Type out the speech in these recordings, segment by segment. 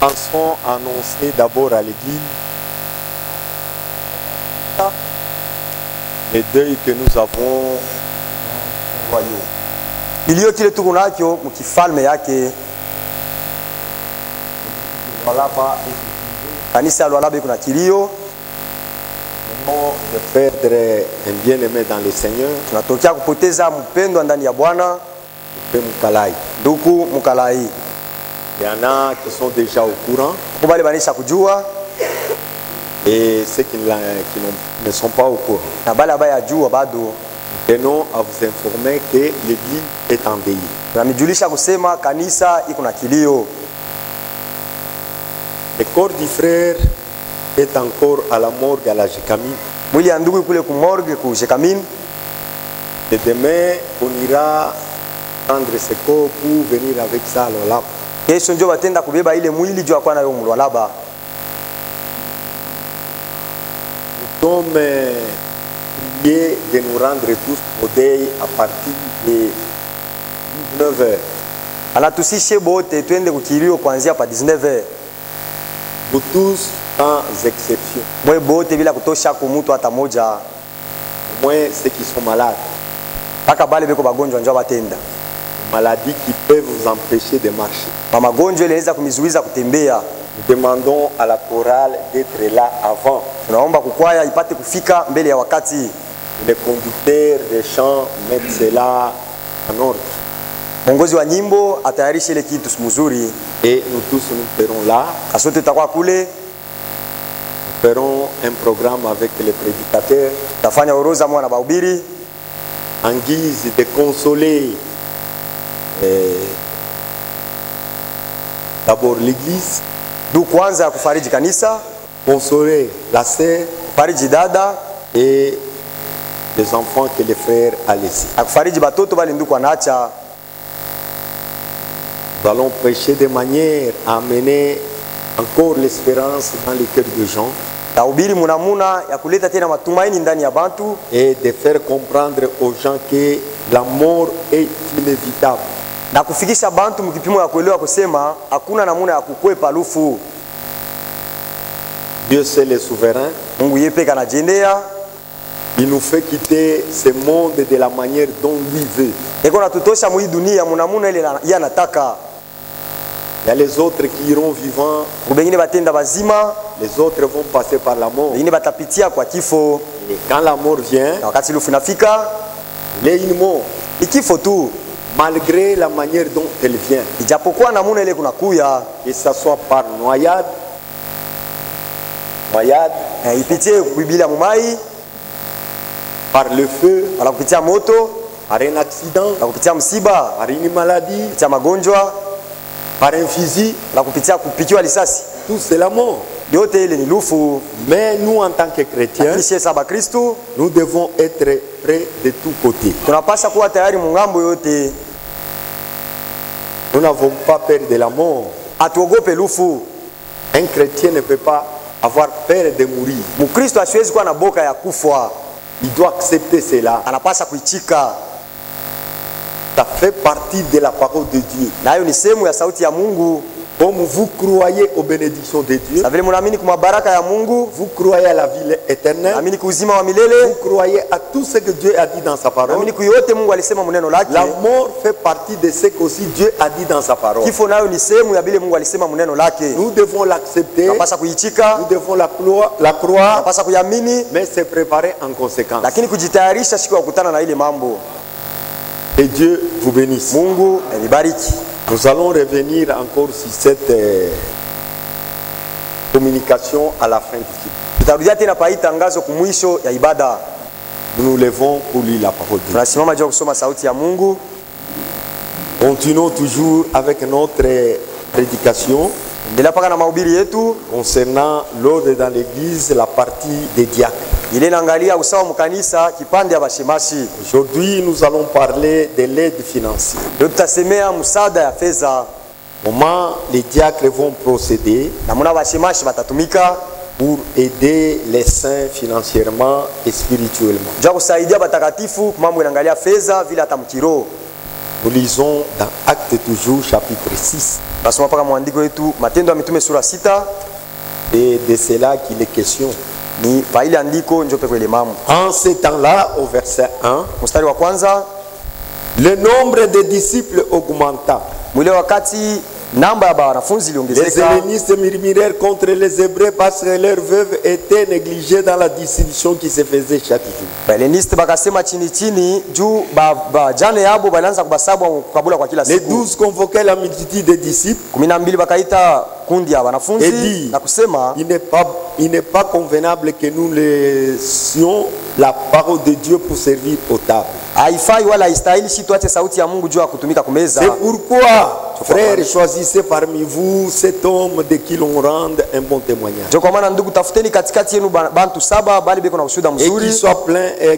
pensons annoncer d'abord à l'église le deuil que nous avons au royaume. Kilio kile tuko nacho mkifalme yake. Kanisa Lualaba kuna kilio. De perdre un bien-aimé dans le Seigneur. Tunatokea kupoteza mpendwa ndani ya Bwana. Mukalai. Ndugu Mukalai. Il y en a qui sont déjà au courant. Kubali banisha kujua. Et ceux qui ne sont pas au courant. Na bale abaya jua bado. Tenons à vous informer que l'église est en deuil. Tunamijulisha kusema kanisa iko na kilio. Le corps du frère est encore à la morgue à la Jekamine. Mwili ya ndugu kule ku morgue ku Jekamine. Et demain on ira prendre ce corps pour venir avec ça à Lualaba. Kesho ndio batenda kubeba ile mwili juu akwana yo Lualaba. Nous sommes priés de nous rendre tous au deuil à partir de 19h. Anatusishe bote twende kukilio kuanzia pa 19h. Nous tous sans exception. Mwe bote bila kutosha ku mtu hata moja. Au moins ceux qui sont malades. Paka bale beko bagonjwa njoo batenda. Maladies qui peuvent vous empêcher de marcher. Magonjwa ile inaweza kumizuiza kutembea. Nous demandons à la chorale d'être là avant. Tunaomba kukwaya ipate kufika mbele ya wakati. Les conducteurs des chants mettent cela en ordre. Mongozi wa nyimbo atayarishe ile kitu mzuri. Et nous tous nous ferons là. Kasote tutakuwa kule. Nous ferons un programme avec les prédicateurs. Tafanya oroza mwana bahubiri en guise de consoler d'abord l'église. Du kwanza kufariji kanisa, consoler la sœur, kufariji dada et les enfants que les frères a laissés. Akufariji batoto bali ndugu anaacha. Nous allons prêcher de manière à amener encore l'espérance dans les cœurs de gens. Tahubiri munamuna ya kuleta tena matumaini ndani ya bantu et de faire comprendre aux gens que la mort est inévitable. Na kufikisha bantu mkipimo ya kuelewa kusema hakuna namuna ya kukwepa lufu. Dieu seul est souverain. Mungu yeye pekee anajendea. Il nous fait quitter ce monde de la manière dont lui veut. Eko natutosha mu hii dunia munamuna ile yeye anataka. Il y a les autres qui iront vivants. Kubengine batenda bazima, les autres vont passer par la mort. Wengine batapitia kwa kifo. Et quand la mort vient, na wakati lufu inafika, il est une mort. Ikifo tu. Malgré la manière dont elle vient. Ijapokuwa namuna ile kunakuya, que ça soit par noyade, ipitie kuibila mumai, par le feu, wala kupitia moto, par un accident, wala kupitia msiba, par une maladie, kupitia magonjwa, par un fusil, wala kupitia kupikiwa risasi. Tout c'est la mort. Yote ile ni lufu. Mais nous en tant que chrétiens, nous devons être prêts de tous côtés. Tunapaswa kuwa tayari mungambo yote. Nous n'avons pas peur de la mort. Atuogope lufu. Un chrétien ne peut pas avoir peur de mourir. Mkristo asiwezi kuwa na boka ya kufa. Il doit accepter cela. Anapaswa kuichika. Ça fait partie de la parole de Dieu. Nayo ni sehemu ya sauti ya Mungu. Comme vous croyez aux bénédictions de Dieu, vous croyez à la vie éternelle, vous croyez à tout ce que Dieu a dit dans sa parole. La mort fait partie de ce qu'aussi Dieu a dit dans sa parole. Nous devons l'accepter, nous devons la croire, mais se préparer en conséquence. Que Dieu vous bénisse. Nous allons revenir encore sur cette communication à la fin du culte. Nous nous levons pour lire la parole de Dieu. Continuons toujours avec notre prédication concernant l'ordre dans l'église, la partie des diacres. Aujourd'hui, nous allons parler de l'aide financière. Comment les diacres vont procéder pour aider les saints financièrement et spirituellement. Nous lisons dans Actes toujours chapitre 6. Nasoma paka mwandiko wetu Matendo ya Mitume sura 6. Et de cela qu'il est question. Ni pa ile andiko njo peko ile mambo. En ce temps-là, au verset 1, Mstari wa kwanza, le nombre de disciples augmenta. mwile wakati namba ya wanafunzi Les iliongezeka. hellénistes murmurèrent contre les Hébreux parce que leurs veuves étaient négligées dans la distribution qui se faisait chaque jour. Bahelenisti bakasema chini chini juu jane yabo balianza kubasabu kukabula kwa kila Les siku. 12 convoquaient la multitude des disciples 12 bakaita kundi ya wanafunzi Edi. na kusema il n'est pas convenable que nous laissions la parole de Dieu pour servir aux tables. haifai wala haistahili si tuache sauti ya Mungu juu ya kutumika kumeza. C'est pourquoi, frères, choisissez parmi vous cet homme de qui l'on rende un bon témoignage. Ndio kwa maana ndugu, tafuteni katikati yenu bantu 7 bali beko na ushuhuda Et mzuri,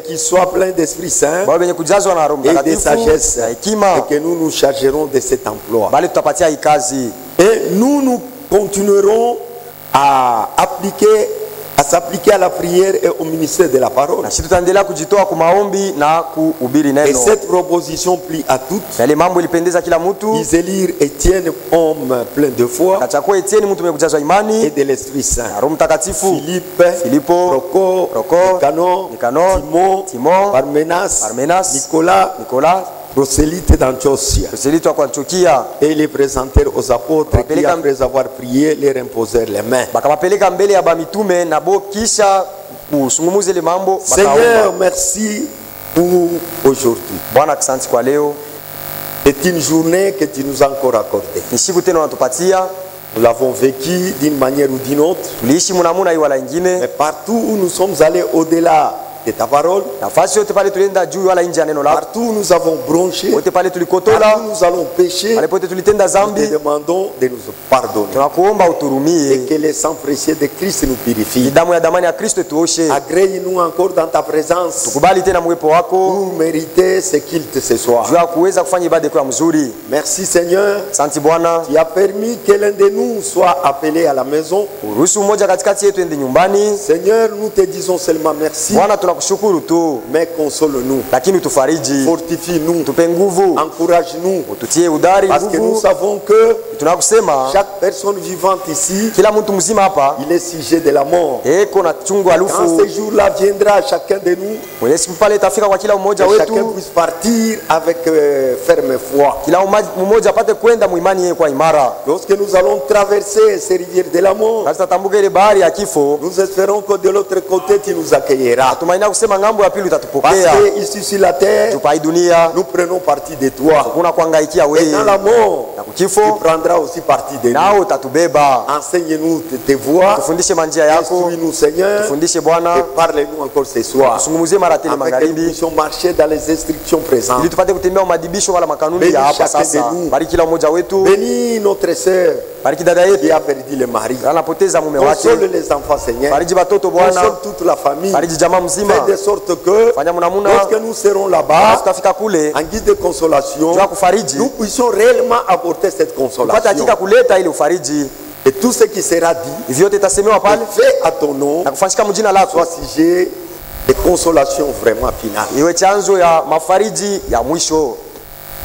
qu'il soit plein d'Esprit Saint bali benye kujazwa na Roho et de Mtakatifu sagesse, na hekima, et que nous nous chargerons de cet emploi. bali tutapatia hii kazi. Et nous continuerons à s'appliquer à la prière et au ministère de la parole. Na sisi tutaendelea kujitoa kwa maombi na kuhubiri Et neno. cette proposition plie à toutes. Yale mambo ilipendeza kila mtu. Ils élirent Étienne, homme plein de foi Akachagua Etieni, mtu mwenye kujazwa et imani de l'Esprit Saint. na Roho Mtakatifu, Filipo, Procor, Nicanor, Timon, Parmenas, Nicolas, prosélyte d'Antiochia. Proselito kwa Antiokia, Et ils les présentèrent aux apôtres qui, après avoir prié, leur imposèrent les mains. bakamapeleka mbele ya bamitume na bo kisha kusungumuza ile mambo Seigneur, bakaomba. merci pour aujourd'hui. Bwana, asante kwa leo. C'est une journée que tu nous as encore accordée. Ni siku tena unatupatia. Nous l'avons vécu d'une manière ou d'une autre. Tuliishi munamuna hii wala ingine. Mais partout où nous sommes allés au-delà de ta parole, Nafasi yote pale tulienda juu wala nje ya neno lako. partout où nous avons bronché, Wote pale partout tulikotola, où nous allons pécher, pale pote tulitenda nous te zambi, demandons de nous pardonner. tunakuomba Et uturumie. que le sang précieux de Christ nous purifie. Damu ya damani ya Kristo tuoshe. Agrée-nous encore dans ta présence Tukubali tena mwepo wako pour mériter ce culte ce soir. juu ya kuweza kufanya ibada kwa mzuri. Merci Seigneur. Asante Bwana. Tu as permis que l'un de nous soit appelé à la maison. Uruhusu mmoja katikati yetu ende nyumbani. Seigneur, nous te disons seulement merci, Bwana, tunakushukuru tu, mais console-nous, lakini tufariji, fortifie-nous, tupe nguvu, encourage-nous, ututie udari, parce que nous nguvu. savons que Tunakusema chaque personne vivante ici, kila mtu mzima hapa il est sujet de la mort. eko na chungu Quand halufu. ce jour-là viendra à chacun de nous, Mwenye siku pale itafika kwa kila mmoja que chacun wetu, puisse partir avec ferme foi. kila mmoja apate kwenda muimani yeye kwa imara. Lorsque nous allons traverser ces rivières de la mort, Sasa tatambuka ile bahari ya kifo, nous espérons que de l'autre côté tu nous accueilleras. tumaini kusema ngambo ya pili Parce utatupokea. que ici sur la terre, Tupai dunia nous prenons partie de toi. kuna kuangaikia Et wewe dans la mort, na tu kukifo, prendras aussi partie de nous. nao utatubeba. Enseigne-nous tes voies, Tufundishe manjia yako, instruis-nous Seigneur, tufundishe et Bwana, parle-nous encore ce soir, tuzungumzie mara tele afin que nous magharibi, puissions marcher dans les instructions présentes. ili tupate kutembea madibisho wala makanuni Bénis ya hapa chacun de sasa. nous. Bariki kila mmoja wetu, Bénis notre sœur bariki dada qui yetu a perdu le mari. anapoteza mume Console wake, les enfants Seigneur, bariki batoto console Bwana, toute la famille. bariki jamaa mzima, Fais de sorte que fanya munamuna lorsque nous serons là-bas, tutafika kule en guise de consolation, jua kufariji, nous puissions réellement apporter cette tupate consolation. hakika kuleta ile ufariji. Et tout ce qui sera dit, Vyote itasemewa pale fait à ton nom, na kufanyika mjina lako, soit sujet de consolation vraiment finale. iwe chanzo ya mafariji ya mwisho.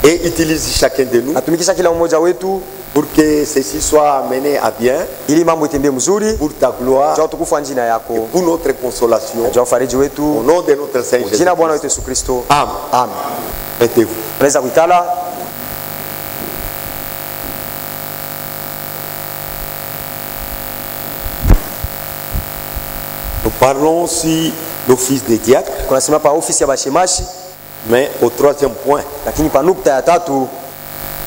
Et utilise chacun de nous Natumikisha kila mmoja wetu pour que ceci soit mené à bien, ili mambo itembee mzuri, pour ta gloire, jua utukufu wa jina yako, pour notre consolation. jua ufariji Au wetu, nom de notre Seigneur jina Jésus. Bwana wetu Yesu Kristo. Amen. Amen. Mettez-vous. Tunaweza kuikala. Nous parlons sur l'office des diacres, Kunasema pa ofisi ya bashemashi, mais au troisième point, lakini pa nukta ya tatu,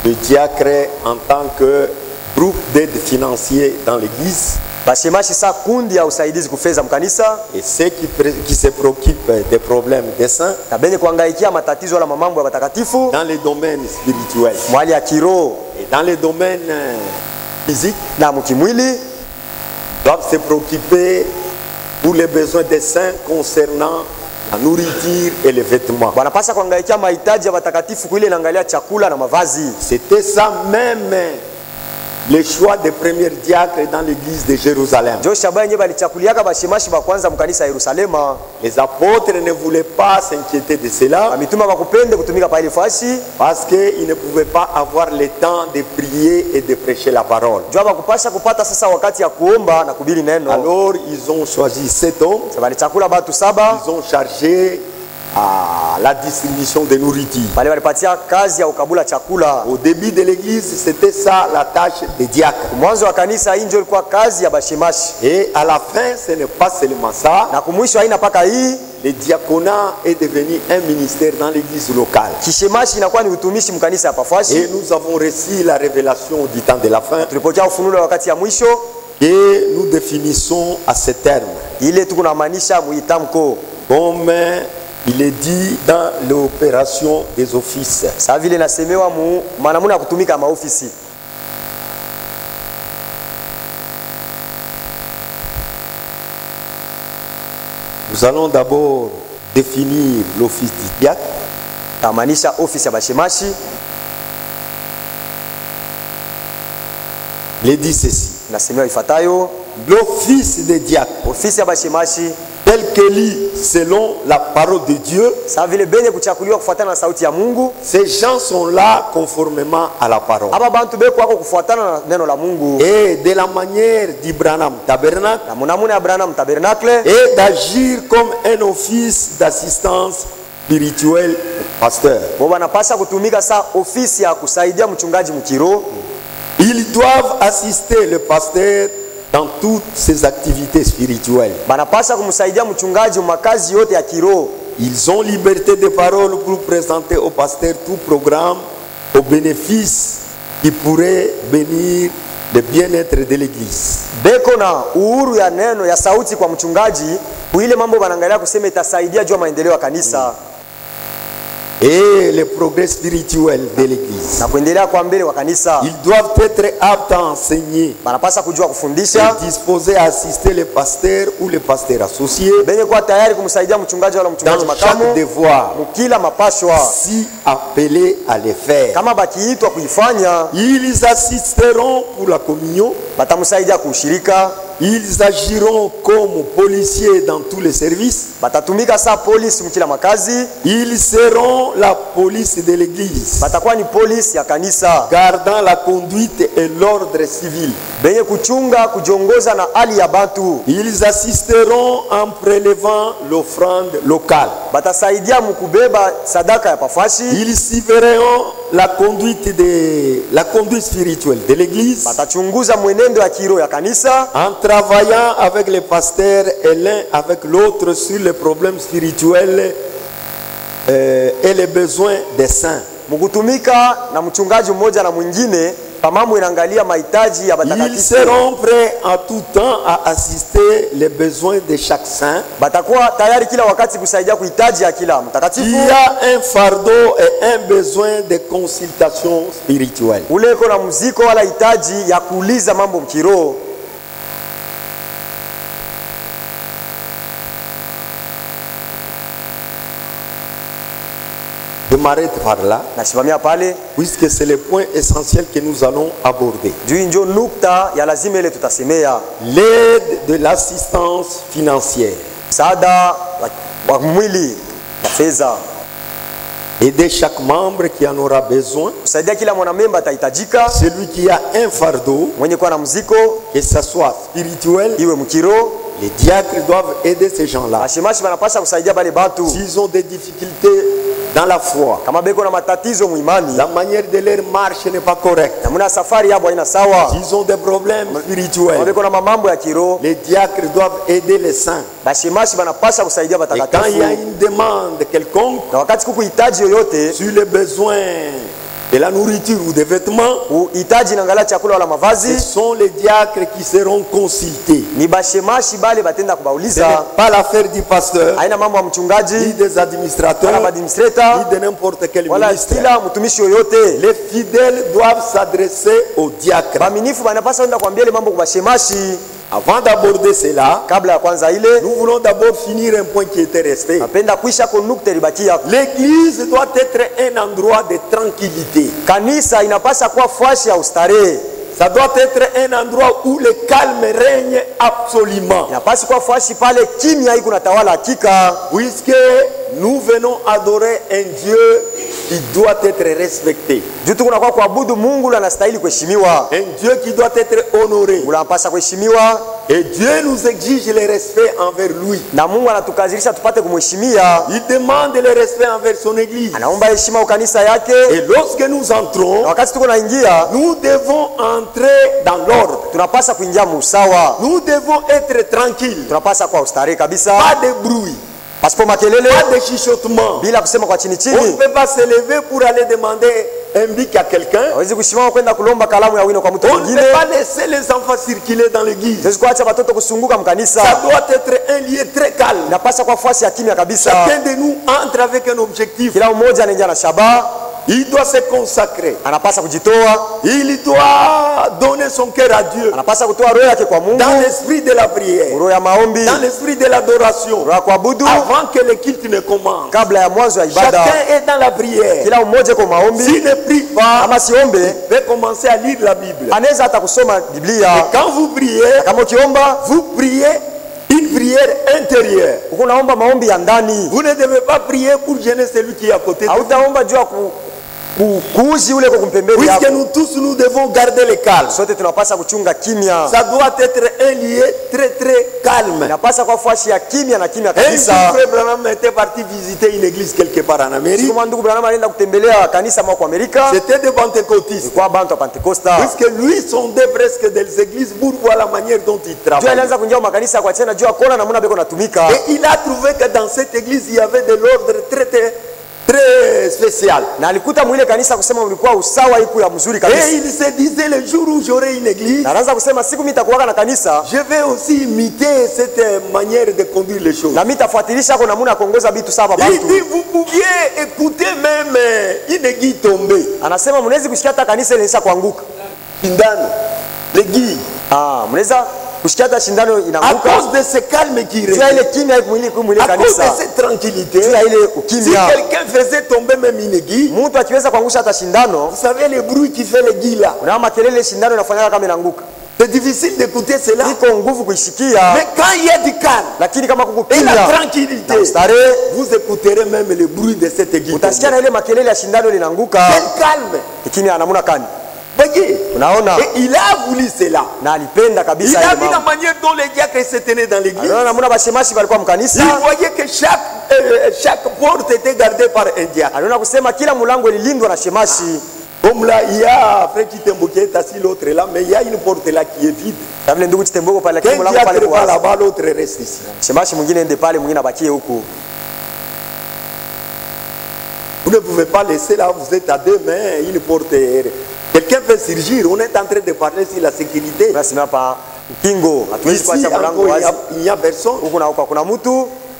le diacre en tant que groupe d'aide financier dans l'église bashemashi sa kundi ya usaidizi kufeza mkanisa et ceux qui se préoccupent des problèmes des saints na benye kuangaikia matatizo wala mamambo ya watakatifu dans les domaines spirituels mwali ya kiroho et dans les domaines physiques na mkimwili, doivent se préoccuper pour les besoins des saints concernant la nourriture et les vêtements. wanapasa kuangaikia mahitaji ya watakatifu kuile inaangalia chakula na mavazi. C'était ça même le choix des premiers diacres dans l'église de Jérusalem. Les apôtres ne voulaient pas s'inquiéter de cela parce qu'ils ne pouvaient pas avoir le temps de prier et de prêcher la parole. Alors ils ont choisi 7 hommes. Ils ont chargé à la distribution de nourriture. Au début de l'église, c'était ça la tâche des diacres. Et à la fin, ce n'est pas seulement ça. Le diaconat est devenu un ministère dans l'église locale. Et nous avons reçu la révélation du temps de la fin et nous définissons à ce terme. Comme il est dit dans l'opération des offices. Nous allons d'abord définir l'office du diacre. Il dit ceci. L'office des diacres, tel que lit selon la parole de Dieu, ces gens sont là conformément à la parole. Et de la manière d'Abraham Tabernacle, et d'agir comme un office d'assistance spirituelle au pasteur. Ils doivent assister le pasteur dans toutes ses activités spirituelles. Ils ont liberté de parole pour présenter au pasteur tout programme au bénéfice qui pourrait bénir le bien-être de l'église. Et le progrès spirituel de l'église. Ils doivent être aptes à enseigner et disposés à assister le pasteur ou le pasteur associé dans chaque devoir, si appelés à le faire. Ils assisteront pour la communion. Ils agiront comme policiers dans tous les services. Ils seront la police de l'église, gardant la conduite et l'ordre civil. Ils assisteront en prélevant l'offrande locale. Ils suivront la conduite spirituelle de l'église en travaillant avec les pasteurs et l'un avec l'autre sur les problèmes spirituels et les besoins des saints. Ils seront prêts en tout temps à assister les besoins de chaque saint qui a un fardeau et un besoin de consultation spirituelle. Je m'arrête par là, puisque c'est le point essentiel que nous allons aborder. L'aide de l'assistance financière. Aider chaque membre qui en aura besoin. Celui qui a un fardeau, que ce soit spirituel, les diacres doivent aider ces gens-là. S'ils ont des difficultés dans la foi, la manière de leur marche n'est pas correcte, s'ils ont des problèmes spirituels, les diacres doivent aider les saints. Et quand il y a une demande quelconque sur les besoins de la nourriture ou des vêtements, ce sont les diacres qui seront consultés. Ce n'est pas l'affaire du pasteur, ni des administrateurs, ni de n'importe quel ministre. Les fidèles doivent s'adresser aux diacres. Avant d'aborder cela, nous voulons d'abord finir un point qui était resté. L'église doit être un endroit de tranquillité. Ça doit être un endroit où le calme règne absolument. Inapaswa kuwa fasi pale kimya iko natawala hakika. Puisque nous venons adorer un Dieu qui doit être respecté. Juu tunakuwa kuabudu Mungu na anastahili kuheshimiwa. Un Dieu qui doit être honoré. Mungu anapaswa kuheshimiwa. Et Dieu nous exige le respect envers lui. Na Mungu anatukazirisha tupate kumheshimia. Il demande le respect envers son église. Anaomba heshima kwa kanisa yake. Et lorsque nous entrons, Na wakati tuko naingia, nous devons entrer dans l'ordre. tunapaswa kuingia musawa. Nous devons être tranquilles. Tunapaswa kwa ustarehe kabisa. Pas de bruit, Pasipo makelele, pas de chuchotement. bila kusema kwa chini On ne chini. peut pas se lever pour aller demander un bic à quelqu'un. Hawezi kusimama kwenda kulomba kalamu ya wino kwa mtu On ne mwingine. peut pas laisser les enfants circuler dans l'église. Hawezi kuacha watoto kusunguka mkanisa. Ça doit être un lieu très calme. Inapaswa kwa fasi ya kimya kabisa. Chacun de nous entre avec un objectif. Kila mmoja anaingia na shabaha, Il doit se consacrer. anapaswa kujitoa, Il doit donner son cœur à Dieu. anapaswa kutoa roho yake kwa Mungu, Dans l'esprit de la prière. roho ya maombi, Dans l'esprit de l'adoration. roho ya kuabudu Avant que le culte ne commence. kabla ya mwanzo ya ibada. Chacun est dans la prière. Kila mmoja kwa maombi, S'il ne prie pas, ama siombe, il peut commencer à lire la Bible. anaweza hata kusoma Biblia. Quand vous priez, Kama ukiomba, vous priez une prière intérieure. uko naomba maombi ya ndani. Vous ne devez pas prier pour gêner celui qui est à côté de vous. Hautaomba juu ya kuuzi ule kwa kumpembeni Puisque yako. nous tous, nous devons garder le calme. Sote tunapasa kuchunga kimya. Ça doit être un lieu très très calme. Inapasa kwa fasi ya kimya na kimya Un jour, kabisa. Frère Branham était parti visiter une église quelque part en Amérique. Siku ndugu Branham alienda kutembelea kanisa mwa kwa Amerika. C'était des pentecôtistes. Kwa bantu wa Pentecosta. Puisque lui sondait presque des églises pour voir la manière dont il Juu travaille. alianza kuingia makanisa kwa tena juu akona namna beko natumika. Et il a trouvé que dans cette église, il y avait de l'ordre très spécial. Na alikuta mwile kanisa kusema ulikuwa usawa iku ya mzuri kabisa. Et il se disait, le jour où j'aurai une église, Na anaanza kusema siku mimi nitakuwa na kanisa, je vais aussi imiter cette manière de conduire les choses. na mimi tafuatilisha kwa namna kuongoza vitu sawa Il bantu. dit, vous pouviez écouter même une aiguille tomber. Anasema mnaweza kusikia hata kanisa linaweza kuanguka. Shindano, l'aiguille. Mnaweza kusikia hata shindano À inaanguka. cause de ce calme qui Juu ya règne. ile kimya iku mwili À cause kanisa. de cette tranquillité. Juu ya ile Si ukimya. quelqu'un faisait tomber même une aiguille, Mtu akiweza kuangusha hata shindano, vous savez le bruit qui fait l'aiguille là. unaona makelele shindano inafanyaka kama inaanguka. C'est difficile d'écouter cela. Iko nguvu kuisikia, Mais quand il y a du calme lakini kama kuko et la kimya tranquillité, na starehe, vous écouterez même le bruit de cette aiguille. utasikia na ile makelele ya shindano linaanguka. Quel calme. Kimya namna kani. Voyez. Unaona? Et il a voulu cela. Na alipenda Il kabisa a ile vu la mambo. manière dont les diacres se tenaient dans l'église. Unaona namna bashemashi walikuwa mkanisa. Il voyait que chaque porte était gardée par un diacre. Aliona kusema kila mlango ililindwa na shemashi. Comme là, il y a Frère Chitembo qui est assis, l'autre est là, mais il y a une porte là qui est vide. Na vile ndugu Chitemboko pale Qu'un kila mlango pale diacre va kwa. là-bas, l'autre reste ici. Shemashi mwingine ende pale, mwingine abakie huku. Vous ne pouvez pas laisser là, vous êtes à deux mains, une porte. Quelqu'un fait surgir, on est en train de parler sur la sécurité. Basi hapa kingo, hatuwezi Ici, kuacha mlango encore, wazi. il n'y a personne. Huku na huko kuna mtu.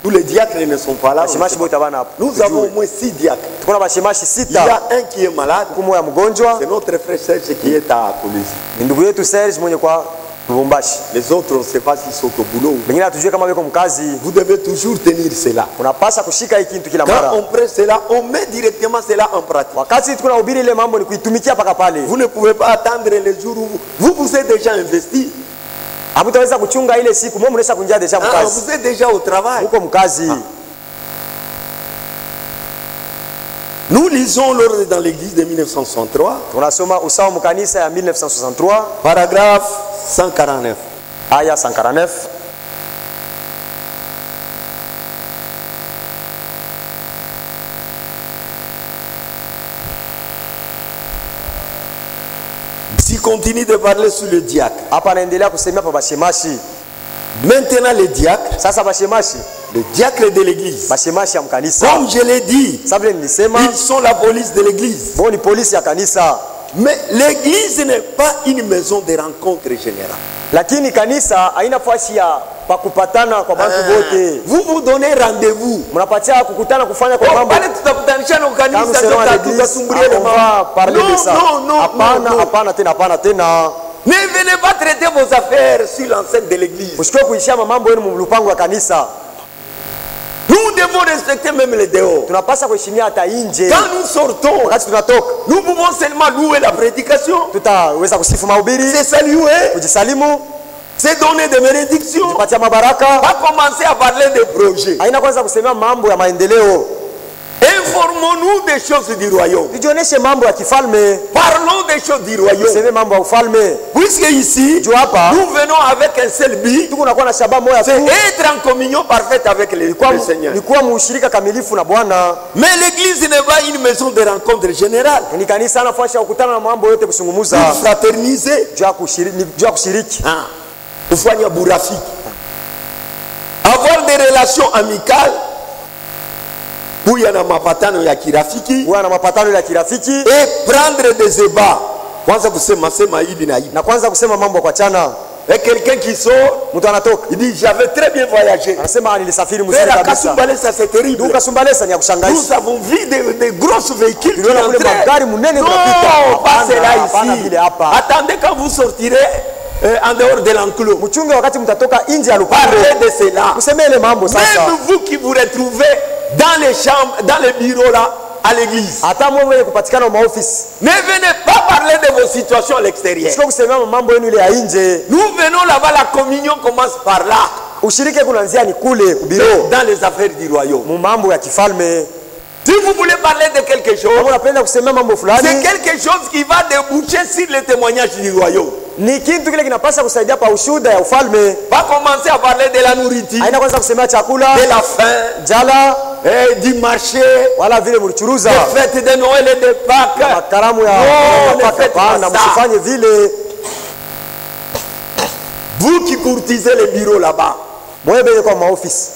Tous les diacres ne sont pas là. Shemashi bote bana hapo. Nous avons au moins 6 diacres. Tuko na bashemashi Il y 6. a un qui est malade. Huku moja mgonjwa. C'est notre frère Serge qui est à Kolwezi. Ni ndugu yetu Serge mwenye kwa Lubumbashi. Les autres, on ne sait pas s'ils sont au boulot. Wengine hatujui kama wako mkazi. Vous devez toujours tenir cela. Unapasa kushika hiki kitu kila Quand mara. on prêche cela, on met directement cela en pratique. Wakati tuko na hubiri ile mambo ni kuitumikia paka pale. Vous ne pouvez pas attendre les jours où vous êtes déjà investi. Hamtaweza kuchunga ile siku, mimi mnaweza kunjia deja mkazi. Vous êtes déjà au travail. Huko mkazi. Nous lisons l'ordre dans l'église de 1963, Tunasoma usawa mkanisa ya 1963, paragraphe 149. aya 149. S'il continue de parler sur le diacre. Hapa anaendelea kusemea pa bashemashi. Maintenant les diacres, Sasa bashemashi, les diacres de l'église, bashemashi ya mkanisa. comme je l'ai dit, Sasa vile nilisema, ils sont la police de l'église. bo ni polisi ya kanisa. Mais l'église n'est pas une maison de rencontre générale. Lakini kanisa haina nafasi ya pa kupatana kwa bantu wote. Vous vous donnez rendez-vous. Mnapatia kukutana kufanya kwa mambo. Pale tutakutanisha na Kama kanisa sera wa l'église, tutasumbulia le on va mambo. parler de ça. Hapana, non. hapana tena, hapana tena. Ne venez pas traiter vos affaires sur l'enceinte de l'église. Msikuwe kuishia mambo yenu mlupango wa kanisa. Nous devons respecter même les dehors. Tunapaswa kuheshimia hata nje. Quand nous sortons, Wakati tunatoka, nous pouvons seulement louer la prédication. tutaweza kusifu mahubiri, C'est saluer, kujisalimu, c'est donner des bénédictions. kupatia mabaraka. Pas commencer à parler de projets. Haina kwanza kusemea mambo ya maendeleo. Informons-nous des choses du royaume. Tujionyeshe mambo ya kifalme, Parlons des choses du royaume. tuseme mambo ya ufalme. Puisque ici, Juu hapa nous venons avec un seul but, tuko nakuwa na shabaha moja c'est tu, être en communion parfaite avec le Seigneur. ni kuwa mushirika kamilifu na Bwana. Mais l'église n'est pas une maison de rencontre générale. Ni kanisa nafasi ya kukutana na mambo yote kusungumuza, Pour fraterniser, juu ya kushiriki. kufanya burafiki, avoir des relations amicales, kuya na mapatano ya kirafiki, Kuwa na mapatano ya kirafiki et prendre des ébats. Kwanza kusema sema hivi na hivi. na kwanza kusema mambo kwa chana. Et quelqu'un qui sort, Mtu anatoka il dit j'avais très bien voyagé. anasema nilisafiri mzuri Frère, à kabisa. Kasumbale, ça c'est terrible. Nduka Sumbalesa ni ya kushangaza. Nous avons vu des grosses véhicules qui Tuliona kule magari entraient. munene Non, unapita. pas cela Hapana ici. vile hapa. Attendez quand vous sortirez en dehors de l'enclos. Mchunge wakati mtatoka nje ya lupango. Parlez de cela. Mseme ile mambo sasa. Même vous qui vous retrouvez dans les chambres, dans les bureaux là, à l'église. Hata mwewe kupatikana kwa ofisi. Ne venez pas parler de vos situations à l'extérieur. Sio kusemea mambo yenu ile ya nje. Nous venons là-bas, la communion commence par là. Ushirike kunaanzia ni kule biro. Dans les affaires du royaume. Mu mambo ya kifalme. Si vous voulez parler de quelque chose, Kama unapenda kusemea mambo c'est fulani, quelque chose qui va déboucher sur le témoignage du royaume. ni kitu kile kinapaswa kusaidia pa ushuhuda ya ufalme. Pas commencer à parler de la nourriture, Haina kwanza kusemea chakula, de la faim, jala, du marché, wala vile mlichuruza. des fêtes de Noël et de Pâques. Makaramu ya No, ne Paka. faites pas Hapana, ça. msifanye vile. Vous qui courtisez les bureaux là-bas, Mwewe kwa maofisi.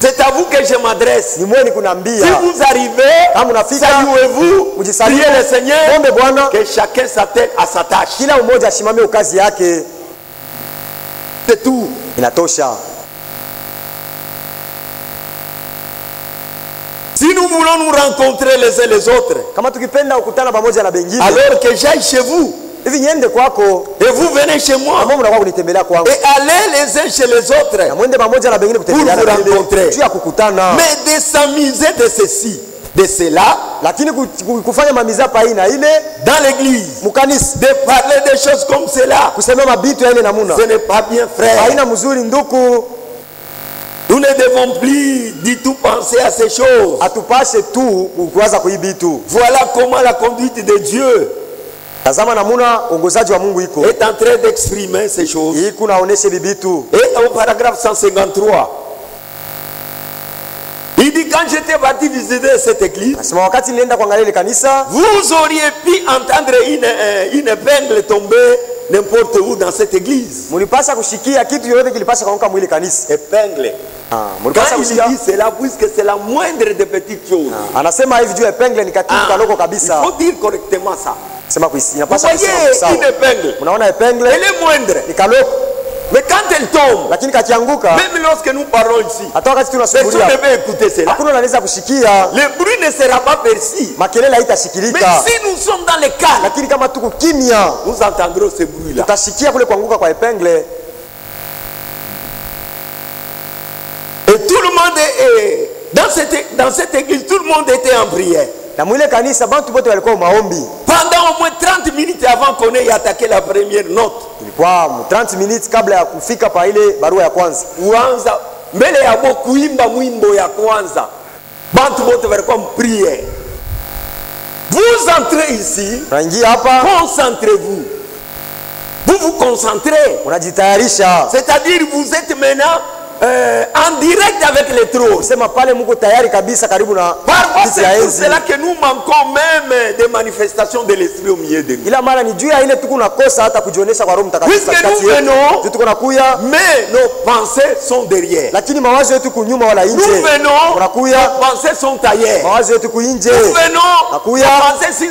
c'est à vous que je m'adresse. Ni mweni kunaambia. Si vous arrivez, Kama unafika, saluez-vous, ujisalimu, priez le Seigneur, ombe Bwana, que chacun s'attelle à sa tâche. kila mmoja asimamie kazi yake. C'est tout. Inatosha. Si nous voulons nous rencontrer les uns les autres, Kama tukipenda kukutana pamoja na bengine, alors que j'aille chez vous hivi niende kwako, et vous venez chez moi kama mnakuwa kunitembelea kwangu, et allez les uns chez les autres, na mwende pamoja na bengine kutembelea Pour na vous vile, rencontrer. juu ya kukutana. mais de s'amuser de ceci, de cela, Lakini kufanya mamizapa hii na ile dans l'église, mkanisa, de parler des choses comme cela, kusema mabitu ya ile namuna, ce n'est pas bien, frère. haina mzuri nduku. Nous ne devons plus du tout penser à ces choses. Atupashe tu kuanza kuibitu. Voilà comment la conduite de Dieu Tazama namuna ongozaji wa Mungu iko. est en train d'exprimer ces choses. Hii kunaonesha bibitu. Et au paragraphe 153, il dit quand j'étais parti visiter cette église, Nasema wakati nilienda kuangalia ile kanisa, vous auriez pu entendre une épingle tomber n'importe où dans cette église. mulipasha kushikia kitu yoyote kilipasha kuanguka mwili kanisa. Épingle. Mulipasha Quand il kusikia. dit cela, puisque c'est la moindre des petites choses, Anasema hivi juu ya pengle ni kitu kaloko kabisa. il faut dire correctement ça. Sema kuisi. Vous Inapasha kusema voyez sawa. une épingle, Unaona pengle elle est moindre. ni kaloko, Mais quand elle tombe, lakini kakianguka, même lorsque nous parlons ici, hata wakati personne ne tunasubiria, peut écouter cela. hakuna anaweza kushikia, Le bruit ne sera pas perçu. makelele Mais haitashikilika. si nous sommes dans le calme, Lakini kama tuko kimya, nous entendrons ce bruit-là. tutashikia kule kuanguka kwa pengle. Et tout le monde est dans cette église, tout le monde était en prière. Na mwile kanisa bantu bote walikuwa maombi. Pendant au moins 30 minutes avant qu'on ait attaqué la première note. Ilikuwa 30 minutes kabla ya kufika pa ile barua ya kwanza. Kwanza mbele ya bo kuimba mwimbo ya kwanza. Bantu bote walikuwa en prière. Vous entrez ici, Unaingia hapa, concentrez-vous. Vous vous concentrez. unajitayarisha. C'est-à-dire vous êtes maintenant en direct avec les trônes. Sema pale mko tayari kabisa karibu na Parfois kiti ya c'est pour enzi. cela que nous manquons même des manifestations de l'esprit au milieu de nous. Ila mara ni juu ya ile tuko nakosa hata kujionyesha kwa Roho Mtakatifu Puisque katikati nous yetu. venons, Tuko nakuya, mais nos pensées sont derrière. lakini mawazo yetu kunyuma wala Nous nje. venons, Unakuya, nos pensées sont ailleurs. mawazo yetu kuinje. Nous venons, nos Nakuya, pensées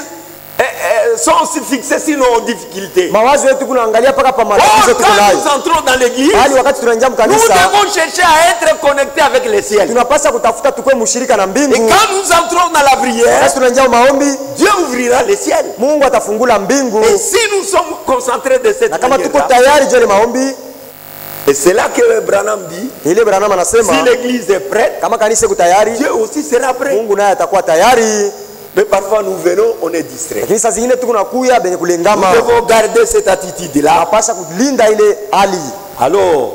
sont aussi fixées sur nos difficultés. mawazo yetu kunaangalia paka pa Or, matatizo tuko quand nayo. nous entrons dans l'église, Bali wakati tunaingia nous mkanisa, devons chercher à être connectés avec le ciel. tunapaswa kutafuta tukue mshirika na Et mbingu. quand nous entrons dans la prière, Sasa tunaingia maombi, Dieu ouvrira le ciel. Mungu atafungula mbingu. Et si nous sommes concentrés de cette Na kama tuko manière, tayari juu ya maombi, Et c'est là que Branham dit, Ile Branham anasema si l'église est prête, kama kanisa iko tayari, Dieu aussi sera prêt. Mungu naye atakuwa tayari. Mais parfois nous venons, on est distrait. Lakini saa zingine tuko nakuya benye kulengama. Nous devons garder cette attitude-là. Tunapaswa kulinda ile hali. Alors,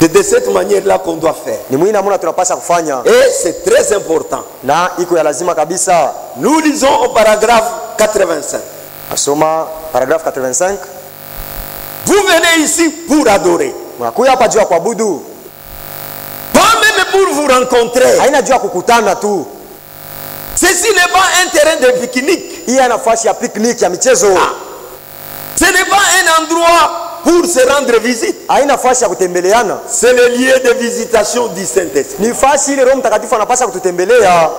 c'est de cette manière-là qu'on doit faire. Ni mwina namna tunapaswa kufanya. Et c'est très important. Na iko ya lazima kabisa. Nous lisons au paragraphe 85. Asoma paragraphe 85. Vous venez ici pour adorer. Mnakuya hapa juu ya kuabudu. Pas même pour vous rencontrer. Haina juu ya kukutana tu. Ceci n'est pas un terrain de pique-nique. Hii nafasi ya picnic ya michezo. Ce n'est pas un endroit pour se rendre visite. Haina nafasi ya kutembeleana. C'est le lieu de visitation du Saint-Esprit. Ni nafasi ile Roho Mtakatifu anapaswa kututembelea.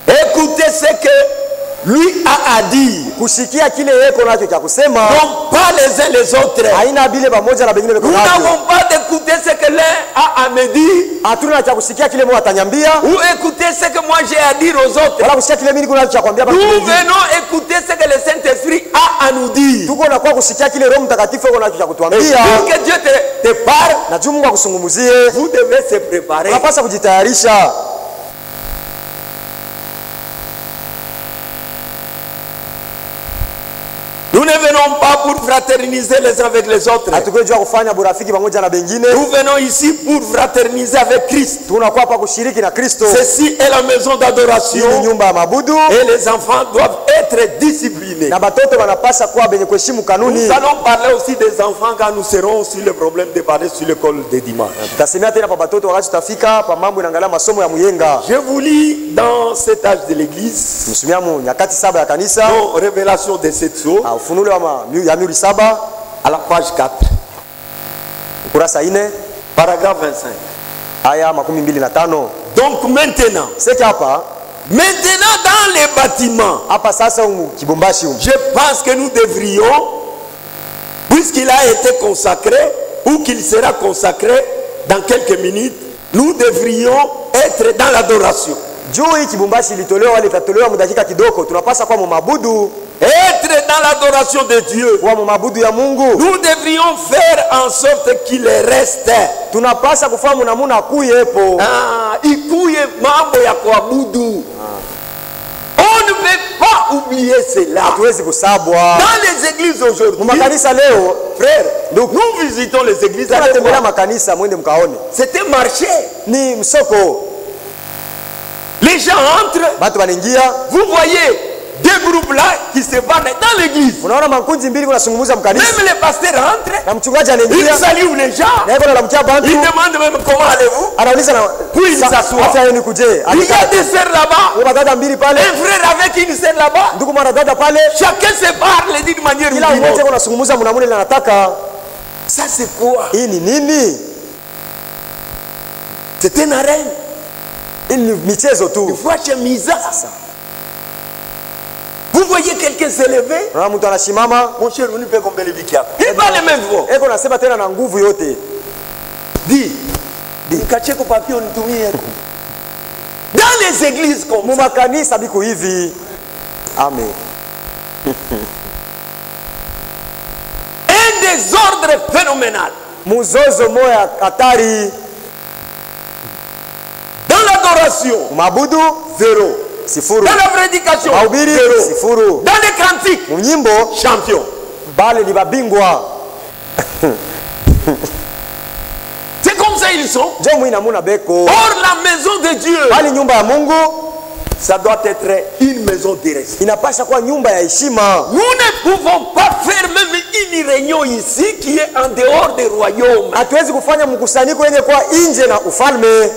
Écoutez ce que lui a à dire. Kusikia kile yeko nacho cha kusema. Non pas les uns les autres. Haina bile pamoja na bengine beko Nous nacho. n'avons pas d'écouter ce que l'un a à me dire. Hatuna cha kusikia kile mmoja atanyambia. Ou écouter ce que moi j'ai à dire aux autres. Wala kusikia kile mimi kuna cha kwambia Nous venons écouter ce que le Saint-Esprit a à nous dire. Tuko na kwa kusikia kile Roho Mtakatifu yuko nacho cha Et kutuambia. pour que Dieu te parle, Na juu Mungu akusungumuzie. vous devez se préparer. Unapaswa kujitayarisha. Nous ne venons pas pour fraterniser les uns avec les autres. Hatukuja jua kufanya burafiki pamoja na bengine. Nous venons ici pour fraterniser avec Christ. Tunakuwa hapa kushiriki na Kristo. Ceci est la maison Hii d'adoration ni nyumba ya mabudu. et les enfants doivent être disciplinés. Na batoto wanapaswa kuwa benye kuheshimu kanuni. Nous allons parler aussi des enfants quand nous serons sur le problème de parler sur l'école de dimanche. Tutasemea tena pa batoto wakati tutafika pa mambo inaangalia masomo ya muyenga. Je vous lis dans cet âge de l'église, Msumia mu nyakati 7 ya kanisa. dans Révélation de 7 sceaux, Ufunuo ya mihuri 7 à la page 4, ukurasa 4 paragraphe 25. aya 25. Donc maintenant, Seki hapa dans les bâtiments, hapa sasa kibombashi je pense que nous devrions, puisqu'il a été consacré ou qu'il sera consacré dans quelques minutes, nous devrions être dans l'adoration. juu hii kibombashi ilitolewa litatolewa mudakika kidogo. Tunapaswa kuwa mabudu, Être dans l'adoration de Dieu. kuwa mabudu ya Mungu. Nous devrions faire en sorte qu'il reste. Tunapaswa kufahamu namuna kuyepo. Ikuye mambo ya kuabudu. On ne peut pas oublier cela. Hatuwezi kusabwa. Dans les églises aujourd'hui, Makanisa leo, frère, donc nous visitons les églises. tunatembelea makanisa, mwende mkaone. C'était marché. Ni msoko. Les gens entrent, Batu wanaingia, vous voyez deux groupes là qui se battent dans l'église. unaona makundi mbili kunazungumza mkanisa. Même les pasteurs rentrent, Na mchungaji ils anaingia, saluent les gens, na yeye anamkia bantu, ils demandent même comment allez-vous. anauliza na Puis il s'assoit. afya yenu kuje. Il y a des sœurs là-bas, Kuna dada mbili pale, un frère avec une sœur là-bas. ndugu mwana dada pale, Chacun se parle d'une manière ou kila d'une mmoja autre. kunazungumza mnamune na nataka. Ça c'est quoi? Hii ni nini? C'est une arène. Hii ni michezo tu. Il faut achemiser ça. Vous voyez quelqu'un se lever, Unaona mtu anashimama, mon cher, on ne peut combler le bikia. Il parle même voix. eko nasema tena na nguvu yote. Dis, nikacheko papier unitumie. Dans les églises comme ça, Mumakanisa biko hivi. Amen. un désordre phénoménal. Muzozo moya hatari. Dans l'adoration, Mabudu zéro. sifuru. Dans la prédication, Mahubiri zéro. sifuru. Dans les cantiques, Munyimbo champion. bale ni babingwa. C'est comme ça ils sont. Jo mwina muna beko. Or la maison de Dieu, Bali nyumba ya Mungu ça doit être une maison de respect. inapasha kuwa nyumba ya heshima. Nous ne pouvons pas faire même une réunion ici qui est en dehors des royaumes. Hatuwezi kufanya mkusanyiko yenye kuwa nje na ufalme.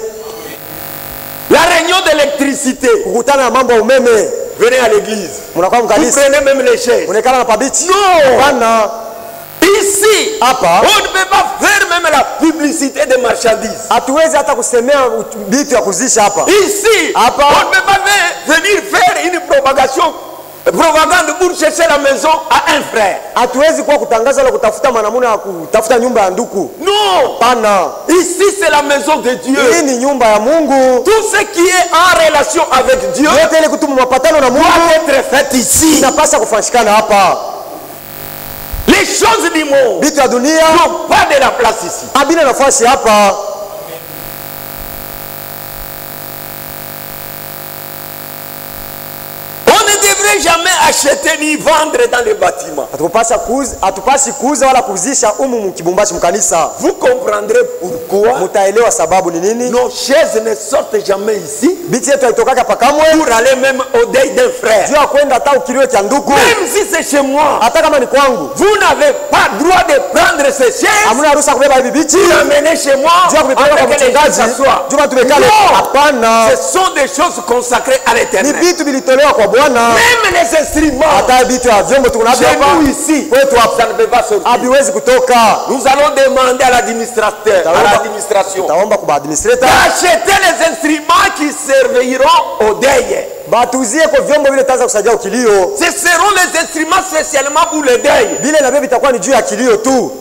La réunion d'électricité. Kukutana na mambo ya umeme. Venez à l'église. Munakuwa Vous mkanisa. prenez même les chaises. Unekana na pabichi. Non. Hapana. Ici, Hapa on ne peut pas faire même la publicité des marchandises. hatuwezi hata kusemea vitu ya kuzisha hapa. Ici, Hapa. on ne peut pas venir faire une propagande pour chercher la maison à un frère. Hatuwezi kuwa kutangaza wala kutafuta manamuna ya kutafuta nyumba ya nduku. Non. Hapana. Ici, c'est la maison de Dieu. Hii ni nyumba ya Mungu. Tout ce qui est en relation avec Dieu Yote ile kutumu mapatano na Mungu doit être fait ici. inapaswa kufanyikana hapa. Les Les choses du monde Bitu ya dunia n'ont pas de la place ici. abina nafasi hapa. On ne devrait jamais acheter ni vendre dans les bâtiments. Hatupasi kuuza wala kuzisha umu mkibumbashi mkanisa. Vous comprendrez pourquoi Mutaelewa sababu ni nini? nos chaises ne sortent jamais ici Biti yetu haitokaka pakamwe pour aller même au deuil d'un frère. juu ya kwenda hata ukiliwe cha ndugu. Même si c'est chez moi, Hata kama ni kwangu, vous n'avez pas droit de prendre ces chaises hamuna ruhusa kubeba hivi biti et l'amener chez moi juu ya kuvipeleka kwa avec les gens mchungaji s'assoient. juu watu wekale. Non, Hapana, ce sont des choses consacrées à ni l'éternel. vitu vilitolewa kwa Bwana. Même les instruments Hata vitu ya vyombo tunavyo chez hapa nous ici, kwetu ça hapa ne peut pas sortir. haviwezi kutoka. Nous allons demander à l'administrateur, à l'administration, Taomba kwa administrator d'acheter les instruments qui serviront au deuil. batuzie kwa vyombo vile taanza kusaidia ukilio. Ce seront les instruments spécialement pour le deuil. Vile na vile vitakuwa ni juu ya kilio tu.